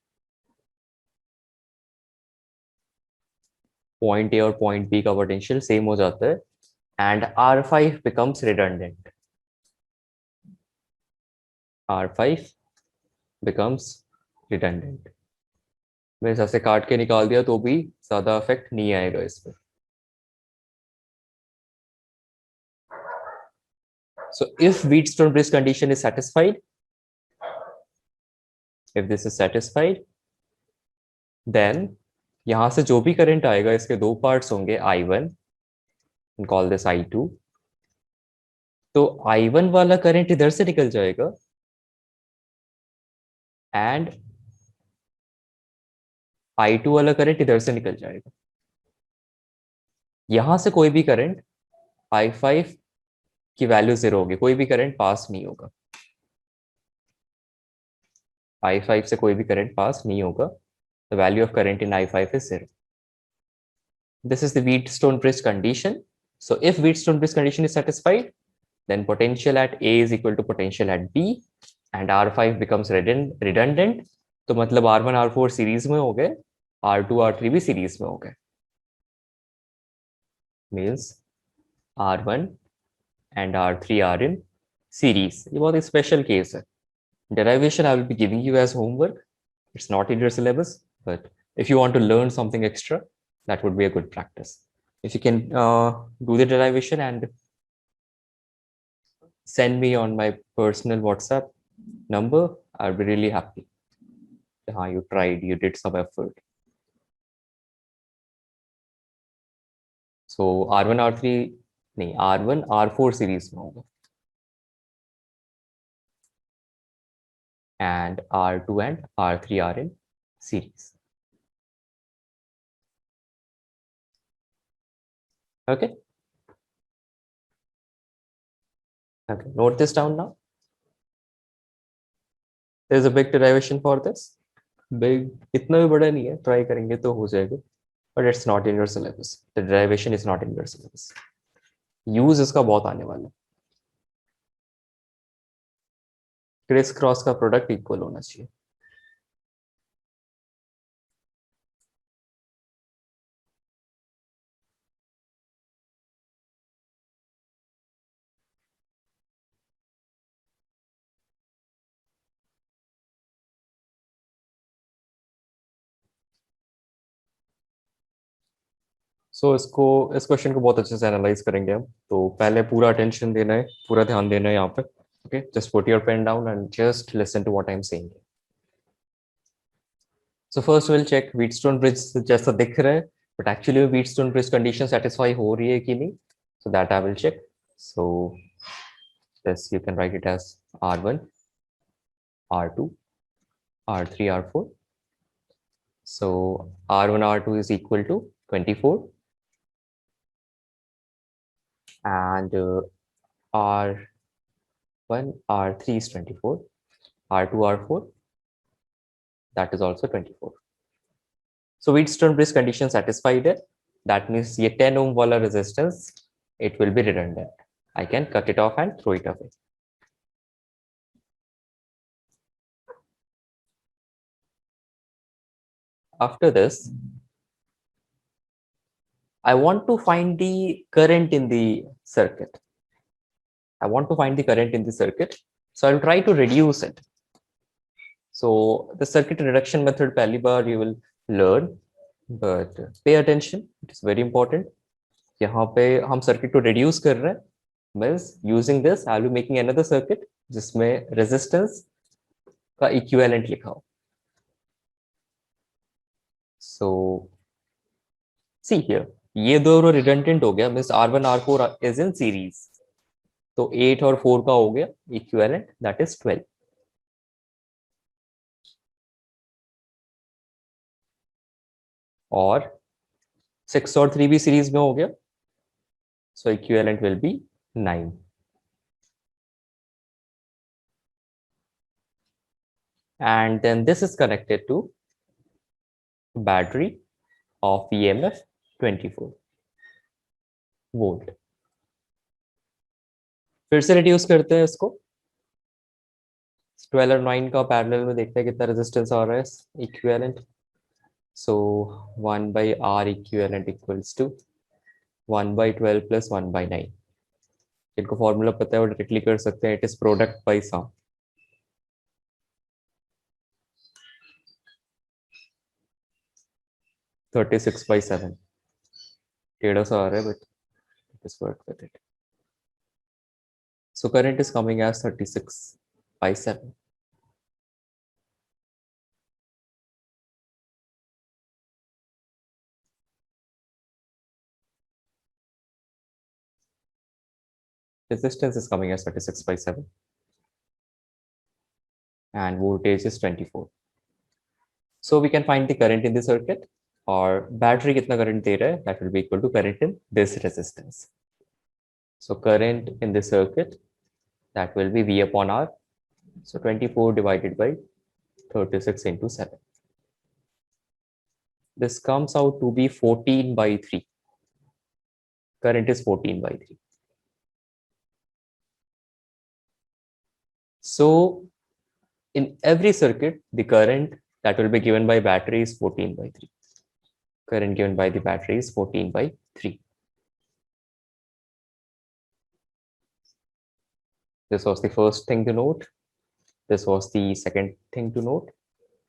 Speaker 1: Point A और point B का potential same हो जाता है and R5 becomes redundant. R5 becomes redundant. मैं हिसाब से काट के निकाल दिया तो भी ज्यादा इफेक्ट नहीं आएगा इसमें. So if Wheatstone bridge condition is satisfied, if this is satisfied, then यहां से जो भी करंट आएगा इसके दो पार्ट्स होंगे, I1 कॉल दिस I2। तो I1 वाला करंट इधर से निकल जाएगा एंड I2 वाला करंट इधर से निकल जाएगा। यहां से कोई भी करंट I5 की वैल्यू 0 होगी, कोई भी करंट पास नहीं होगा। I5 से कोई भी करंट पास नहीं होगा। The value of current in I5 is 0. This is the Wheatstone-Bridge condition. So if Wheatstone-Bridge condition is satisfied, then potential at A is equal to potential at B and R5 becomes redundant. तो मतलब R1 R4 series में हो गए, R2 R3 भी series में हो गए। Means R1 and R3 are in series. ये बहुत स्पेशल केस है। Derivation I will be giving you as homework. It's not in your syllabus, but if you want to learn something extra, that would be a good practice. If you can do the derivation and send me on my personal WhatsApp number, I'll be really happy. You tried, you did some effort. So R1 R3 नहीं, R1 R4 series में होगा and R2 and R3 are in series. Okay. Okay, note this down now. There's a big derivation for this. Big, इतना भी बड़ा नहीं है, try करेंगे तो हो जाएगा, but it's not in your syllabus. The derivation is not in your syllabus. Use इसका बहुत आने वाला है। क्रिस क्रॉस का प्रोडक्ट इक्वल होना चाहिए। इसको, इस क्वेश्चन को बहुत अच्छे से एनालाइज करेंगे हम। तो पहले पूरा अटेंशन देना है, पूरा ध्यान देना है यहाँ पे। Okay, just put your pen down and just listen to what I am saying. So first will check Wheatstone bridge जैसा दिख रहा है, but actually Wheatstone bridge condition satisfy हो रही है कि नहीं, so that I will check. So this you can write it as R1 R2 R3 R4। so R1 R2 is equal to 24 and R1 R3 is 24, R2 R4 that is also 24. So Wheatstone bridge condition satisfied है, that means ये 10 ohm वाला resistance it will be redundant. I can cut it off and throw it away. After this, I want to find the current in the circuit. I want to find the current in the circuit. So I'll try to reduce it. So the circuit reduction method पहली बार you will learn, but pay attention. It is very important. यहाँ पे हम circuit को reduce कर रहे हैं. Means using this, I'll be making another circuit जिसमें resistance का equivalent लिखा हो. So see here, ये दोनों redundant हो गया. Means R1 R4 is in series. तो 8 और 4 का हो गया equivalent, that is 12. और 6 और 3 भी सीरीज में हो गया, so equivalent will be 9. And then this is connected to battery of EMF 24 volt. फिर से रिड्यूस करते हैं इसको, 12 और 9 का पैरेलल में देखते हैं कितना रेजिस्टेंस आ रहा है equivalent. So 1 by R equivalent equals to 1 by 12 plus 1 by 9. इनको फॉर्मूला पता है वो डायरेक्टली कर सकते हैं. It is product by sum. Thirty 36/7 टेढ़ा सा आ रहा है, but it is work with it. So current is coming as 36/7. resistance is coming as 36/7 and voltage is 24. So we can find the current in the circuit, or battery kitna current de raha hai, that will be equal to current in this resistance. So current in the circuit, that will be V upon R. So 24 divided by 36 into 7. This comes out to be 14/3. Current is 14/3. So in every circuit, the current that will be given by battery is 14/3. Current given by the battery is 14/3. This was the first thing to note. This was the second thing to note.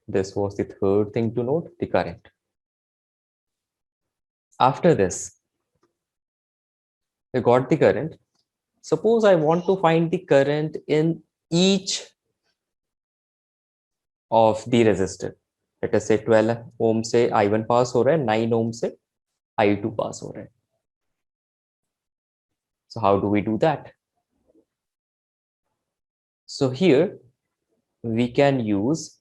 Speaker 1: This was the third thing to note, the current. After this, we got the current. Suppose I want to find the current in each of the resistor. Let us say 12 ohm से I1 pass हो रहा है, 9 ohm से I2 pass हो रहा है. So how do we do that? So here we can use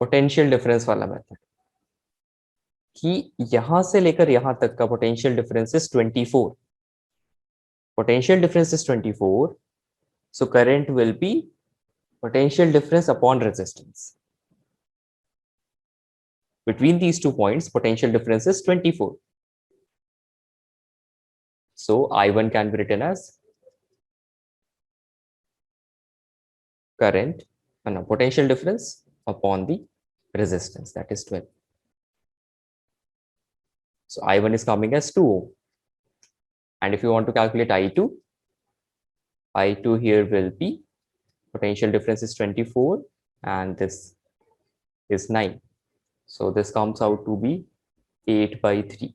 Speaker 1: potential difference वाला method. कि यहां से लेकर यहां तक का potential difference is 24. Potential difference is 24. So current will be potential difference upon resistance. Between these 2 points, potential difference is 24. So I1 can be written as current, potential difference upon the resistance, that is 12. So I1 is coming as 2 ohm. And if you want to calculate I2 here will be potential difference is 24 and this is 9. So this comes out to be 8/3.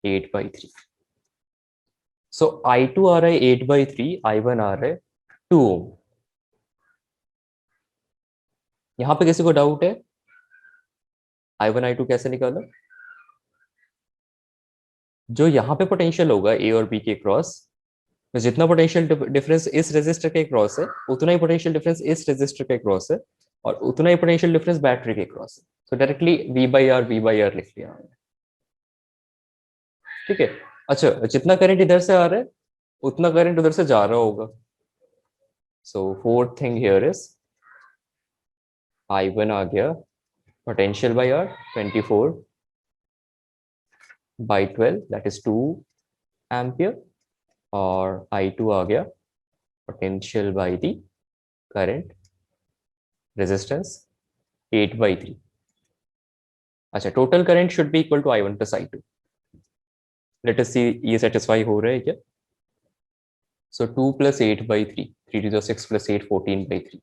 Speaker 1: 8/3. So I2 आ रहा है 8/3, I1 आ रहा है 2 ohm. यहाँ पे किसी को doubt है I1 I2 कैसे निकाला? जो यहाँ पे पोटेंशियल होगा A और B के क्रॉस, जितना पोटेंशियल डिफरेंस इस रेजिस्टर के क्रॉस है उतना ही पोटेंशियल डिफरेंस इस रेजिस्टर के क्रॉस है और उतना ही पोटेंशियल डिफरेंस बैटरी के क्रॉस है. सो डायरेक्टली V/R लिख लिया हमने. ठीक है. अच्छा, जितना करंट इधर से आ रहा है उतना करंट उधर से जा रहा होगा. So fourth thing here is I1 आ गया potential by R 24/12 that is 2 ampere और I2 आ गया potential by the current resistance 8/3. अच्छा, total current should be equal to I1 plus I2. Let us see ये सेटिस्फाई हो रहा है क्या? सो 2 + 8/3, 3 to the 6 + 8 14/3.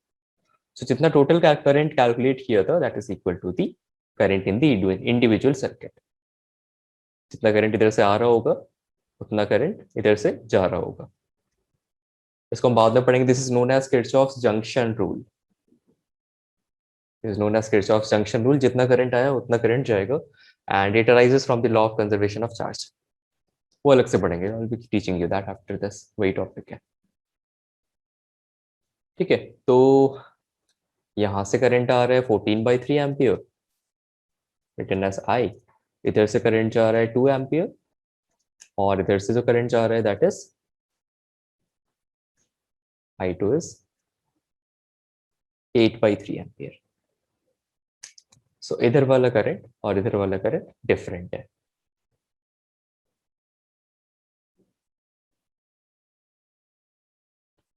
Speaker 1: सो जितना टोटल करंट कैलकुलेट किया था that is equal to the current in the individual circuit. जितना करंट इधर से आ रहा होगा उतना करंट इधर से जा रहा होगा. इसको हम बाद में पढ़ेंगे. This is known as Kirchhoff's junction rule. This is known as Kirchhoff's junction rule. जितना करंट आया उतना करंट जाएगा and it arises from the law of conservation of charge. वो अलग से पढ़ेंगे. I will be teaching you that after this. वही topic है. ठीक है. तो यहां से करंट आ रहा है 14/3 एम्पियर रिटन एज I. इधर से करंट जा रहा है 2 एम्पियर और इधर से जो करंट जा रहा है that is I2 is 8/3 ampere. So इधर वाला करंट और इधर वाला करंट डिफरेंट है.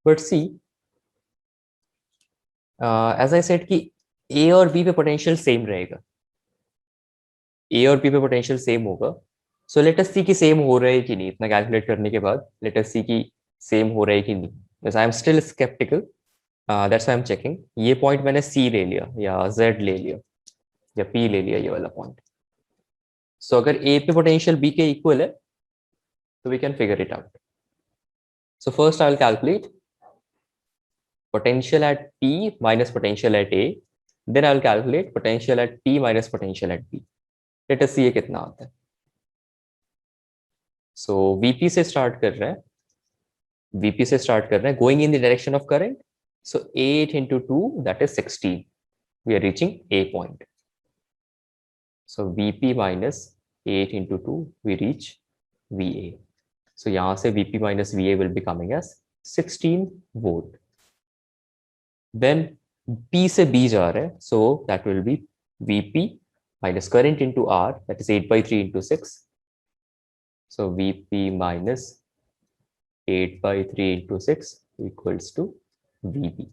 Speaker 1: But see as I said कि A और B पे पोटेंशियल सेम रहेगा. A और B पे पोटेंशियल सेम होगा. सो लेट अस सी कि सेम हो रहा है कि नहीं. इतना कैलकुलेट करने के बाद लेट अस सी कि सेम हो रहा है कि नहीं. बस I am still sceptical. That's why I am checking. ये पॉइंट मैंने C ले लिया या Z ले लिया या P ले लिया, ये वाला पॉइंट. सो अगर A पे पोटेंशियल B के इक्वल है तो we can figure it out. So first I will calculate potential at P minus potential at A. Then I will calculate potential at P minus potential at B. Let us see ये कितना आता है. सो VP से start कर रहे हैं, VP से start कर रहे हैं, going in the direction of current. So 8 into 2, that is 16. We are reaching A point. So VP minus 8 into 2, we reach VA. So यहाँ से VP minus VA will be coming as 16 volt. Then P से B जा रहे हैं, so that will be VP minus current into R, that is 8 by 3 into 6. So VP minus 8 by 3 into 6 equals to VB.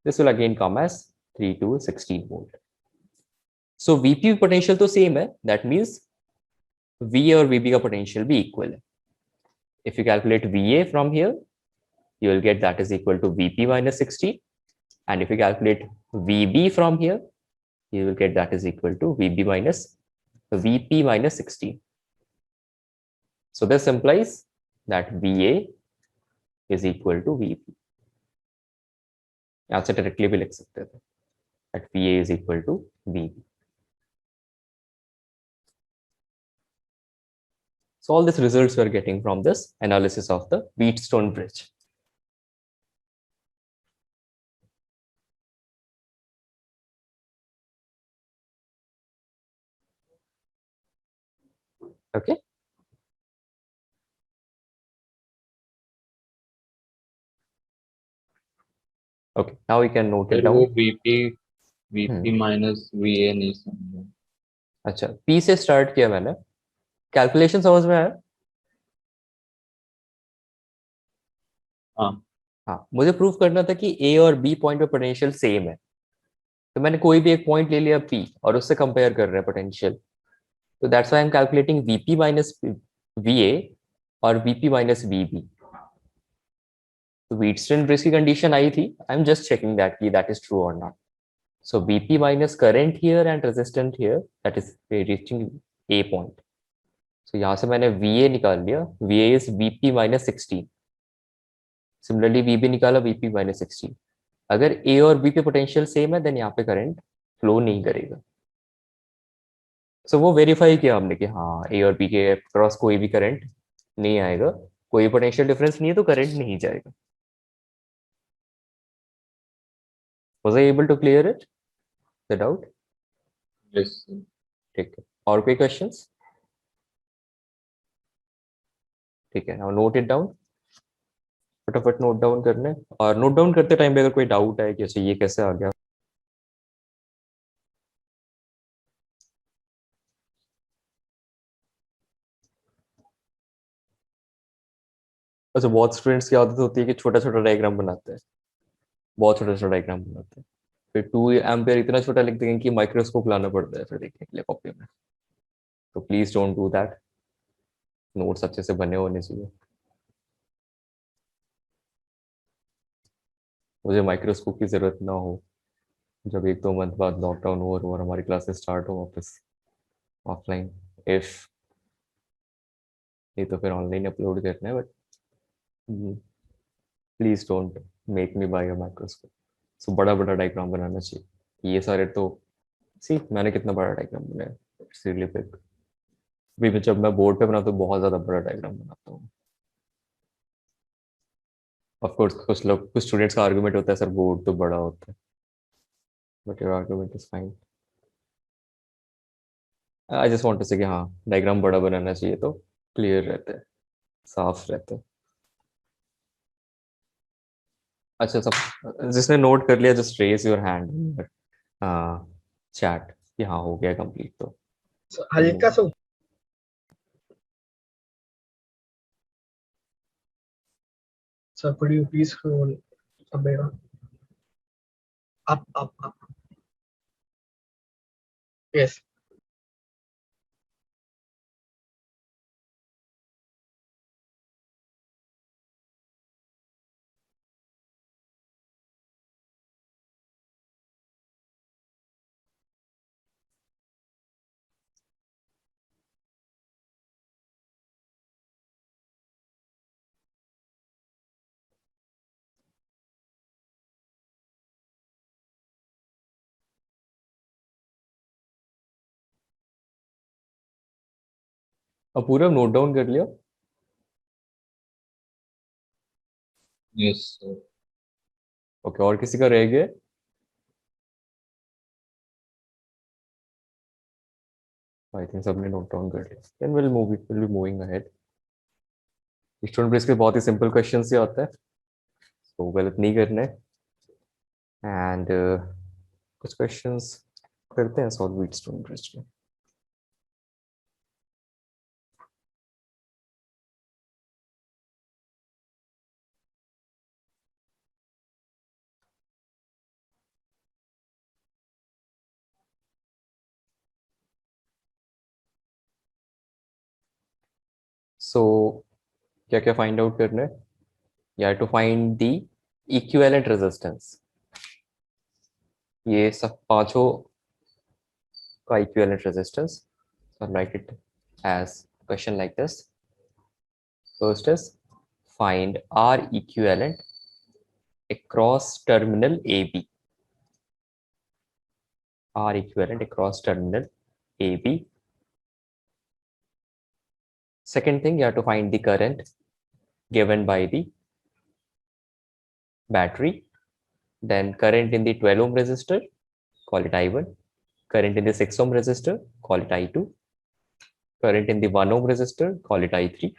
Speaker 1: This will again come as 3 to 16 volt. So VP potential तो same है, that means VA और VB का potential भी equal है. If you calculate VA from here, you will get that is equal to VP minus 16. And if you calculate VB from here, you will get that is equal to VP minus 16. So this implies that VA is equal to VP. यहाँ से directly भी लिख सकते थे that VA is equal to VB. So all these results we are getting from this analysis of the Wheatstone bridge. Okay. Okay, now we can note it
Speaker 3: फिर वो
Speaker 1: down.
Speaker 3: VP minus VA नहीं समझा.
Speaker 1: अच्छा, P से start किया मैंने, calculation समझ में आया? हाँ, मुझे प्रूफ करना था कि A और B पॉइंट पे पोटेंशियल सेम है, तो मैंने कोई भी एक पॉइंट ले लिया P और उससे कंपेयर कर रहे हैं पोटेंशियल, तो that's why I am calculating VP minus VA और VP माइनस VB. तो व्हीटस्टोन ब्रिज की कंडीशन आई थी, I am just checking that कि दैट इज ट्रू और not. So VP minus current here and resistant here, that is reaching A point. So यहाँ से मैंने VA निकाल लिया, VA is VP minus 16. Similarly VB निकाला, VP minus 16. अगर A और B पे पोटेंशियल सेम है, देन यहाँ पे करंट फ्लो नहीं करेगा. So वो वेरीफाई किया हमने कि हाँ A और B के क्रॉस कोई भी करंट नहीं आएगा, कोई पोटेंशियल डिफरेंस नहीं है तो करंट नहीं जाएगा. Was I able to clear it? The doubt?
Speaker 3: Yes.
Speaker 1: ठीक है, और कोई क्वेश्चंस? ठीक है, नाउ नोट इट डाउन. फटाफट नोट डाउन करना है, और नोट डाउन करते टाइम पे अगर कोई डाउट है कि अच्छा ये कैसे आ गया, अच्छा बहुत स्टूडेंट्स की आदत होती है कि छोटा छोटा डायग्राम बनाते हैं, बहुत छोटा छोटा डायग्राम बनाते हैं, फिर 2 एम्पियर इतना छोटा लिख देंगे कि माइक्रोस्कोप लाना पड़ता है फिर देखने के लिए कॉपी में. तो please don't do that, notes अच्छे से बने होने चाहिए. मुझे माइक्रोस्कोप की जरूरत ना हो जब 1-2 मंथ बाद लॉकडाउन हो और हमारी क्लासेस स्टार्ट हो वापस ऑफलाइन. इफ ये तो फिर ऑनलाइन अपलोड करना है, but please don't make me buy a microscope. So बड़ा बड़ा डायग्राम बनाना चाहिए. ये सारे तो सी मैंने कितना बड़ा डायग्राम बनाया, इट्स रियली बिग. भी जब मैं बोर्ड पे बनाता हूँ बहुत ज्यादा बड़ा डायग्राम बनाता हूँ. ऑफ कोर्स कुछ स्टूडेंट्स का आर्गुमेंट होता है सर बोर्ड तो बड़ा होता है, but your argument is fine. I just want to say कि हाँ डायग्राम बड़ा बनाना चाहिए तो क्लियर रहता है, साफ रहता है. अच्छा सब जिसने नोट कर लिया just raise your hand chat कि हाँ हो गया कंप्लीट. तो
Speaker 2: So, हल्का सा So could you please scroll a bit up, up, up? Yes.
Speaker 1: अब पूरा नोट डाउन कर लिया.
Speaker 3: Yes, sir.
Speaker 1: ओके, और किसी का रह गया? आई थिंक सबने नोट डाउन कर लिया. Then will be moving ahead. Stone bridge के बहुत ही सिंपल क्वेश्चन से आता है, तो गलत नहीं करना है. एंड कुछ क्वेश्चंस करते हैं सॉल्व विद स्टोन ब्रिज में. सो क्या क्या फाइंड आउट करना है? या to find the equivalent resistance. ये सब पांचों का equivalent resistance. I'll write it as question like this. First is find R equivalent across terminal AB. R equivalent across terminal AB. Second thing, you have to find the current given by the battery. Then current in the 12 ohm resistor, call it I1. Current in the 6 ohm resistor, call it I2. Current in the 1 ohm resistor, call it I3.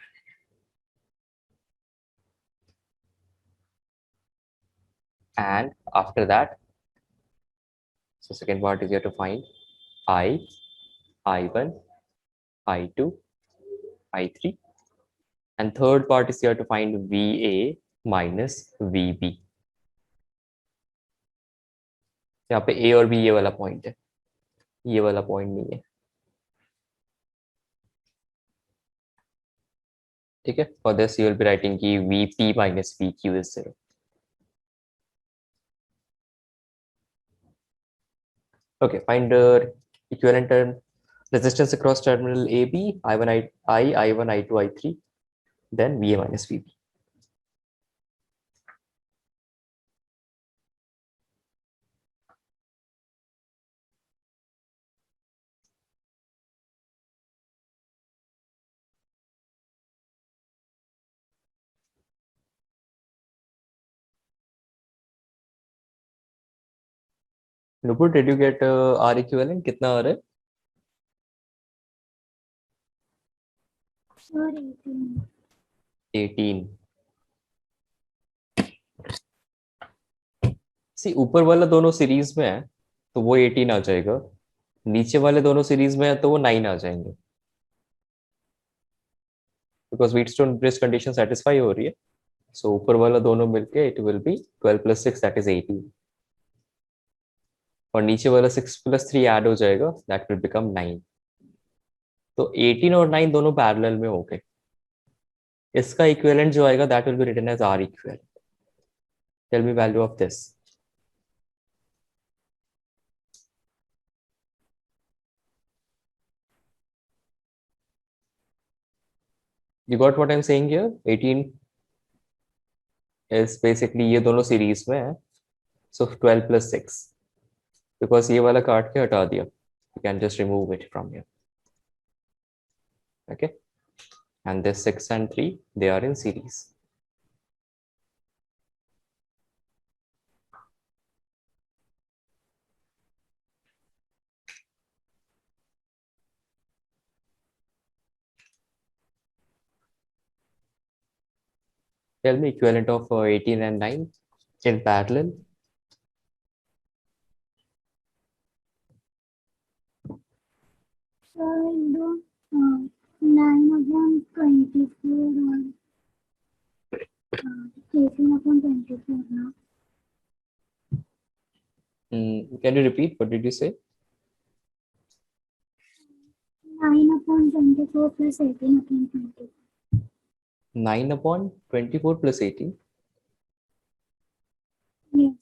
Speaker 1: And after that, so second part is you have to find I, I1, I2, I3. And third part is you have to find VA minus VB. यहाँ पे A और B ये वाला point है, ये वाला point नहीं है. ठीक है. For this you will be writing की VP minus VQ is 0. Okay, find equivalent resistance across terminal AB, I1, I1, I2, I3, then VA minus VB. Nupur, did you get R equivalent? कितना आ रहा है?
Speaker 6: Sure, 18.
Speaker 1: 18. सी ऊपर वाला दोनों series में है तो वो 18 आ जाएगा. नीचे वाले दोनों सीरीज में है तो वो 9 आ जाएंगे. Because Wheatstone bridge condition satisfy हो रही है. सो ऊपर वाला दोनों मिलके it will B 12 plus 6 that is 18. और नीचे वाला 6 plus 3 ऐड हो जाएगा दैट विल बिकम 9. तो 18 और 9 दोनों पैरेलल में हो गए. इसका इक्विवेलेंट जो आएगा that will be written as R equivalent. Tell me value of this. You got what I'm saying here? 18 is basically ये दोनों सीरीज में है. So 12 plus 6. Because ये वाला काट के हटा दिया. You can just remove it from here. Okay. And this 6 and 3, they are in series. Tell me equivalent of 18 and 9 in parallel.
Speaker 6: So I will do 9/24 or 18/24 now.
Speaker 1: Can you repeat? What did you say?
Speaker 6: 9/24 plus 18/24.
Speaker 1: 9 upon 24 plus 18.
Speaker 6: Yes.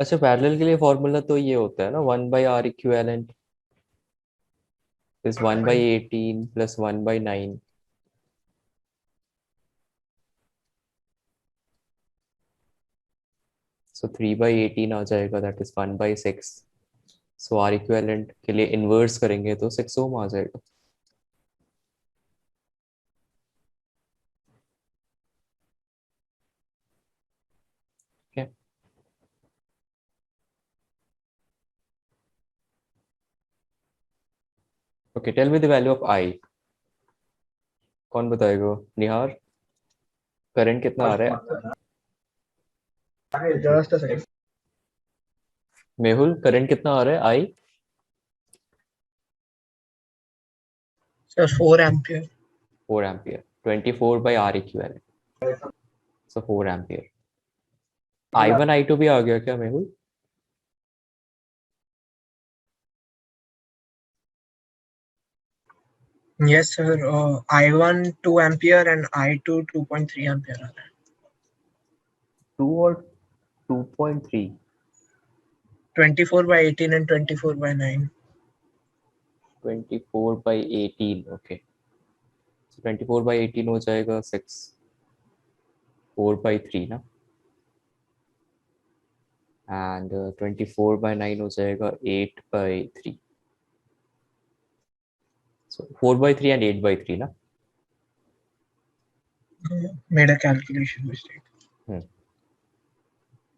Speaker 1: अच्छा, parallel के लिए formula तो ये होता है ना, 1 by R equivalent is 1 by 18 plus 1 by 9. So 3 by 18 आ जाएगा, that is 1 by 6. So R equivalent के लिए इन्वर्स करेंगे तो 6 ohm आ जाएगा. Okay, tell me the value of I. कौन बताएगा? निहार, करंट कितना आ रहा है?
Speaker 2: Just a second.
Speaker 1: Mehul, current कितना आ रहा है? I
Speaker 4: Sir, 4 ampere.
Speaker 1: 4 ampere. 24 by R equivalent. So 4 ampere. I1 I2 भी आ गया क्या Mehul?
Speaker 4: Yes, sir. I1 2 ampere and I2 2.3 ampere आ रहा है.
Speaker 1: 2 और 2.3.
Speaker 4: 24 by 18 and 24 by 9.
Speaker 1: 24 by 18. Okay. So 24 by 18 हो जाएगा 6. 4 by 3 ना. And 24 by 9 हो जाएगा 8 by 3. So 4 by 3 and 8 by 3 ना.
Speaker 4: Made a calculation mistake.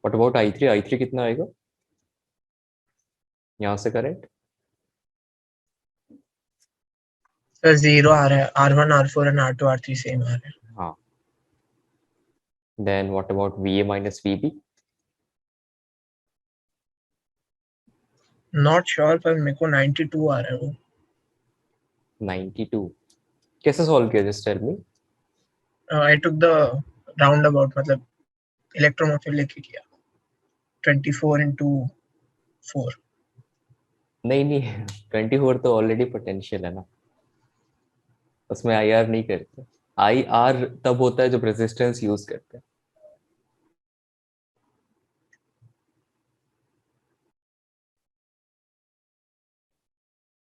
Speaker 1: What about I3? I3 कितना आएगा? यहाँ से करंट?
Speaker 4: Sir, 0 आ रहा है. R1, R4 and R2, R3 same आ रहा है.
Speaker 1: हाँ. Then what about VA minus VB?
Speaker 4: Not sure, पर मेरे को 92 आ रहा है वो.
Speaker 1: 92. कैसे solve किया? Just tell me.
Speaker 4: I took the roundabout, मतलब electromotive लेके किया. 24 into 4.
Speaker 1: नहीं नहीं 24 तो ऑलरेडी पोटेंशियल है ना, उसमें आई आर नहीं करते. आई आर तब होता है जब रेजिस्टेंस यूज करते हैं.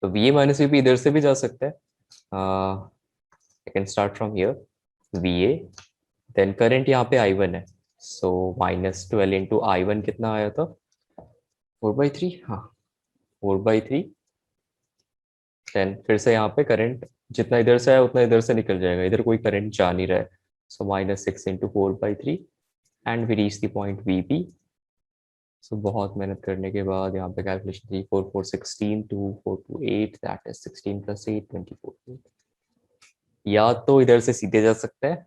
Speaker 1: तो वी ए माइनस वी इधर से भी जा सकता है. I can start from here. V A then current यहाँ पे आई वन है, सो -12 इंटू आई वन कितना आया था? 4/3. हाँ, 4/3. देन फिर से यहाँ पे करंट जितना इधर से आया उतना इधर से निकल जाएगा, इधर कोई करंट जा नहीं रहा है. So -6 into 4/3 and we reach the point V P. So बहुत मेहनत करने के बाद यहाँ पे कैलकुलेशन 3 4 4 16 2 4 2 8 दैट इज 16 + 8 24. या तो इधर से सीधे जा सकता है,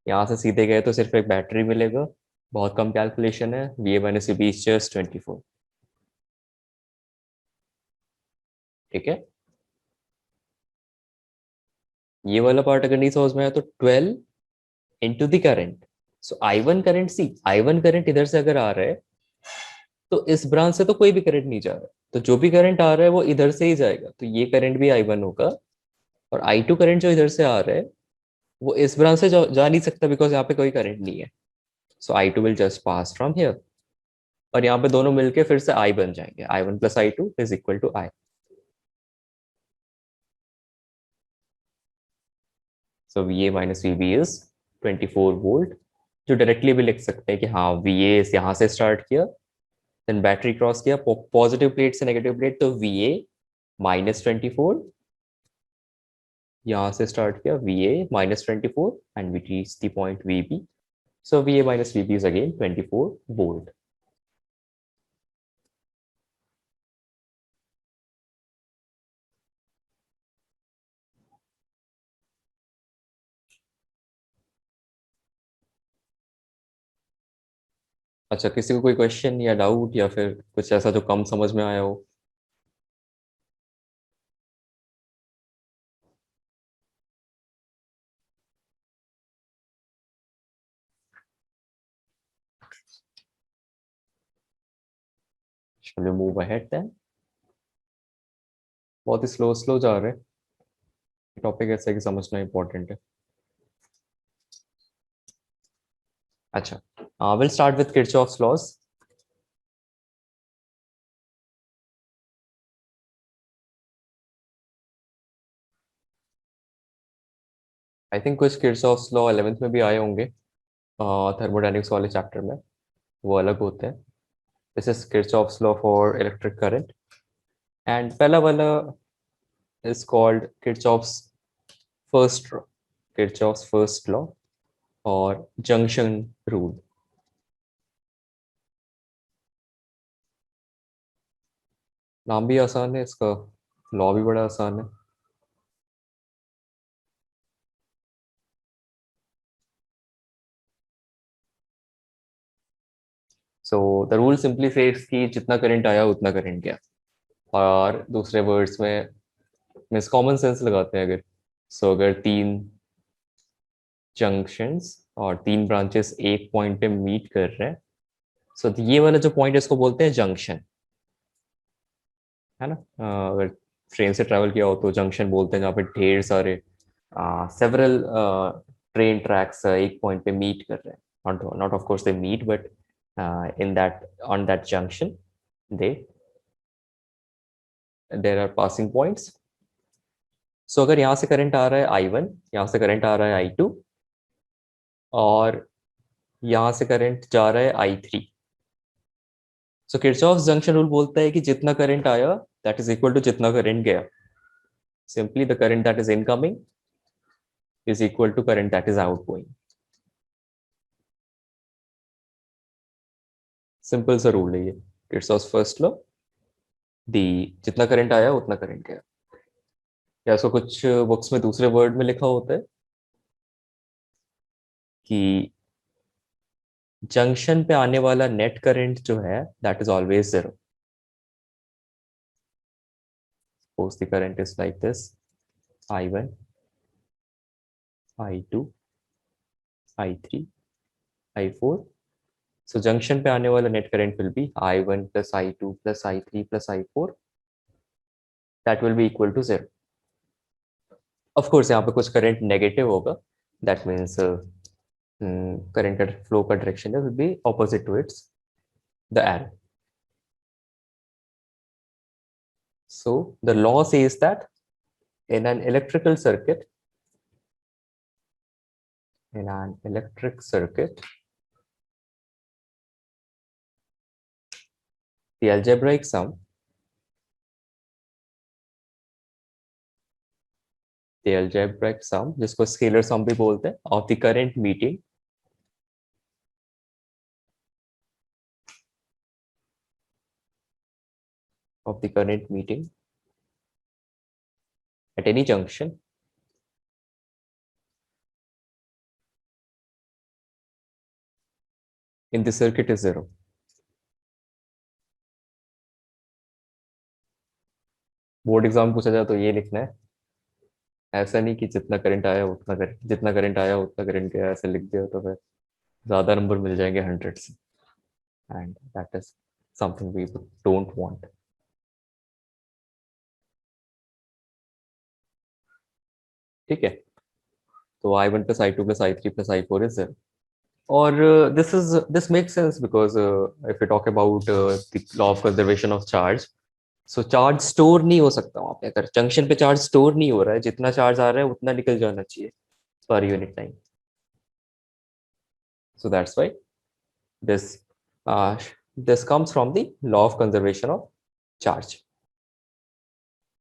Speaker 1: यहाँ से सीधे गए तो सिर्फ एक बैटरी मिलेगा. बहुत कम कैलकुलेशन है. V A minus V B is just 24. ठीक है, ये वाला पार्ट अगर नहीं समझ में आया तो 12 into the current. So I one current, see I one current इधर से अगर आ रहा है तो इस ब्रांच से तो कोई भी करंट नहीं जा रहा है, तो जो भी करंट आ रहा है वो इधर से ही जाएगा, तो ये करंट भी आई वन होगा. और आई टू करंट जो इधर से आ रहा है वो इस ब्रांच से जा नहीं सकता बिकॉज यहाँ पे कोई करंट नहीं है. So I two will just pass from here, और यहाँ पे दोनों मिलके फिर से आई बन जाएंगे. I one plus I two is equal to I. So V A minus V B is 24 volt, जो डायरेक्टली भी लिख सकते हैं कि हाँ वी ए यहाँ से स्टार्ट किया, देन बैटरी क्रॉस किया पॉजिटिव प्लेट से नेगेटिव प्लेट, तो वी ए -24. यहाँ से स्टार्ट किया V A -24 and we reach the point V B. So V A minus V B is again 24 volt. अच्छा, किसी को कोई क्वेश्चन या डाउट या फिर कुछ ऐसा जो कम समझ में आया हो? Shall we move ahead then? बहुत ही स्लो स्लो जा रहे हैं. टॉपिक ऐसा है कि समझना इंपॉर्टेंट है. अच्छा, will start with Kirchhoff's laws. I think कुछ किरचॉफ्स लॉ 11th में भी आए होंगे थर्मोडायनेमिक्स वाले चैप्टर में, वो अलग होते हैं. This is Kirchhoff's law for electric current, and पहला वाला is called Kirchhoff's first law और जंक्शन रूल. नाम भी आसान है इसका, लॉ भी बड़ा आसान है. So the rule simply sets कि जितना करंट आया उतना करंट गया. और दूसरे वर्ड्स में मीन्स कॉमन सेंस लगाते हैं अगर. सो अगर 3 जंक्शंस और 3 ब्रांचेस एक पॉइंट पे मीट कर रहे हैं, सो ये वाला जो पॉइंट है इसको बोलते हैं जंक्शन, है ना. अगर ट्रेन से ट्रैवल किया हो तो जंक्शन बोलते हैं जहाँ पे ढेर सारे सेवरल ट्रेन ट्रैक्स एक पॉइंट पे मीट कर रहे हैं. Not of course they meet, but in that on that junction they there are passing points. So अगर यहाँ से करंट आ रहा है I1, यहाँ से करंट आ रहा है I2, और यहाँ से करंट जा रहा है I3. सो किरचॉफ्स जंक्शन रूल बोलता है कि जितना करंट आया दैट इज इक्वल टू जितना करंट गया. Simply the current that is incoming is equal to current that is outgoing. Simple सा रूल है ये, किरचॉफ्स फर्स्ट लॉ. दी जितना करंट आया उतना करंट गया. या इसको कुछ बुक्स में दूसरे वर्ड में लिखा होता है कि जंक्शन पे आने वाला नेट करंट जो है that is always zero. Suppose the current is like this: I1, I2, I3, I4. So junction पे आने वाला net current will be I1 plus I2 plus I3 plus I4. That will be equal to 0. Of course यहाँ पे कुछ current negative होगा. That means current का flow का direction will be opposite to its the arrow. So the law says that in an electrical circuit, the algebraic sum जिसको scalar सम भी बोलते हैं, of the current meeting at any junction in the circuit is zero. Board exam पूछा जाए तो ये लिखना है, ऐसा नहीं कि जितना करंट आया उतना करंट, जितना करंट आया उतना करंट गया, ऐसे लिख दिया तो फिर ज्यादा नंबर मिल जाएंगे 100 से, and that is something we don't want. ठीक है, तो I1 plus I2 plus I3 plus I4 is 0. और this makes sense because if we talk about the law of conservation of charge, so charge store नहीं हो सकता वहां पे. अगर जंक्शन पे चार्ज स्टोर नहीं हो रहा है, जितना चार्ज आ रहा है उतना निकल जाना चाहिए per unit time. So that's why this uh, this comes from the law of conservation of charge.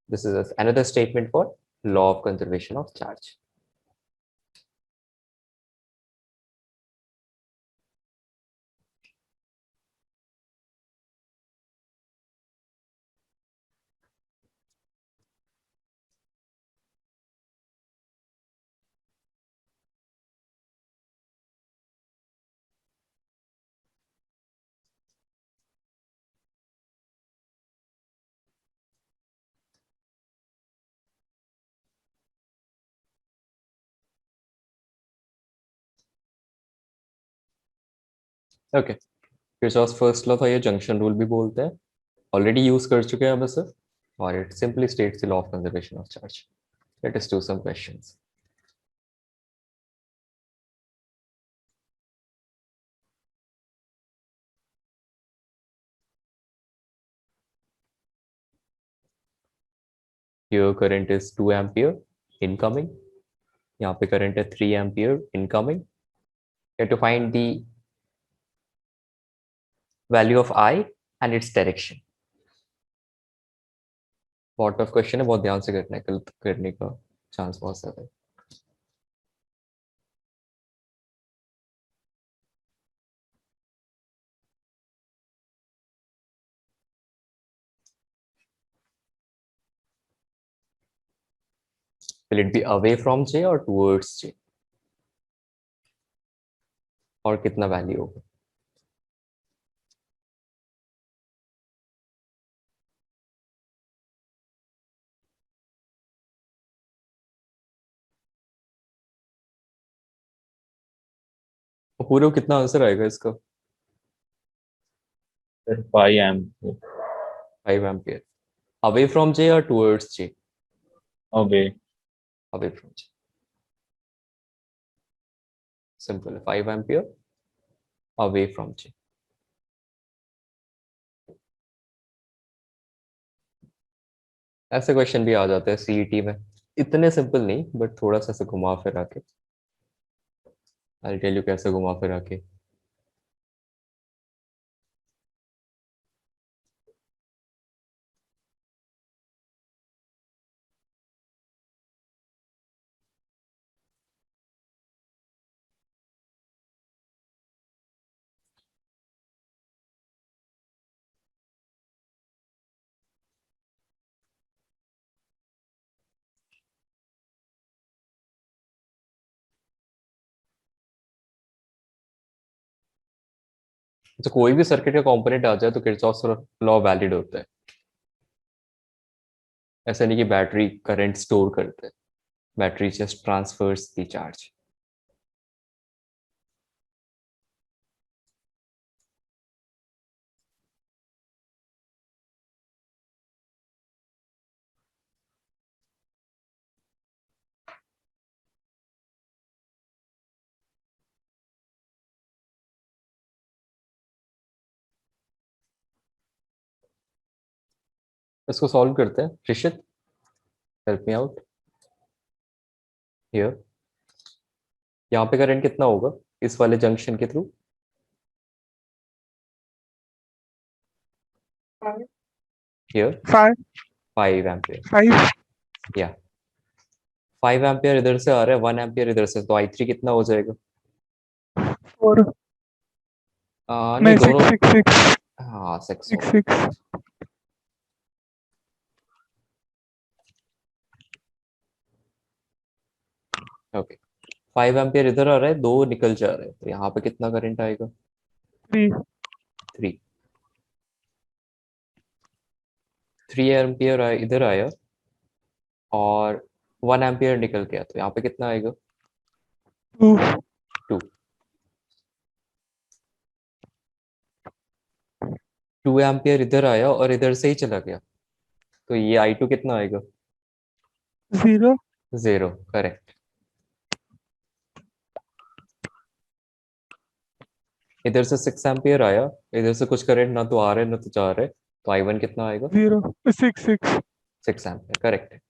Speaker 1: This is another statement for law of conservation of charge. Okay, Kirchhoff's first law था ये, junction rule भी बोलते हैं, already use कर चुके हैं अब इसे, और it simply states the law of conservation of charge. Let us do some questions. Here current is 2 ampere incoming. यहाँ पे current है 3 ampere incoming. You have to find the value of I and its direction. बहुत tough question है, बहुत ध्यान से करना है, गलत करने का चांस बहुत ज्यादा है. Will it be away from J और टूवर्ड्स J? और कितना वैल्यू होगा? तो पूरे को कितना आंसर आएगा इसका?
Speaker 3: Sir, 5 amp
Speaker 1: 5 ampere away from J और towards J?
Speaker 3: away.
Speaker 1: Away from J. Simple है, 5 एम्पियर अवे फ्रॉम J. ऐसे क्वेश्चन भी आ जाते हैं सीईटी में, इतने सिंपल नहीं बट थोड़ा सा ऐसे घुमा फिरा के. आई टेल यू कैसे घुमा फिरा के. तो कोई भी सर्किट का कंपोनेंट आ जाए तो किरचॉफ लॉ वैलिड होता है. ऐसा नहीं कि बैटरी करंट स्टोर करते हैं, battery just transverse the charge. इसको सॉल्व करते हैं. Rishit, help me out here. यहाँ पे करंट कितना होगा इस वाले जंक्शन के थ्रू? Here
Speaker 5: 5
Speaker 1: 5 ampere.
Speaker 5: 5
Speaker 1: या 5 एम्पियर इधर से आ रहा है, 1 एम्पियर इधर से, तो I3 कितना हो जाएगा?
Speaker 5: 4
Speaker 1: नहीं,
Speaker 5: नहीं
Speaker 1: दोनों.
Speaker 5: 6 6 6
Speaker 1: हाँ 6
Speaker 5: 6
Speaker 1: होगा.
Speaker 5: 6
Speaker 1: ओके, 5 एम्पियर इधर आ रहा है, 2 निकल जा रहे हैं, तो यहाँ पे कितना करंट आएगा?
Speaker 5: 3
Speaker 1: 3. 3 एम्पियर इधर आया और 1 एम्पियर निकल गया, तो यहाँ पे कितना आएगा?
Speaker 5: 2
Speaker 1: 2. 2 एम्पियर इधर आया और इधर से ही चला गया, तो ये I2 कितना आएगा?
Speaker 5: 0
Speaker 1: 0. करेक्ट. इधर से 6 एम्पियर आया, इधर से कुछ करंट ना तो आ रहा है ना तो जा रहा है, तो I1 कितना आएगा?
Speaker 5: 0 6 6
Speaker 1: 6 एम्पियर. करेक्ट है.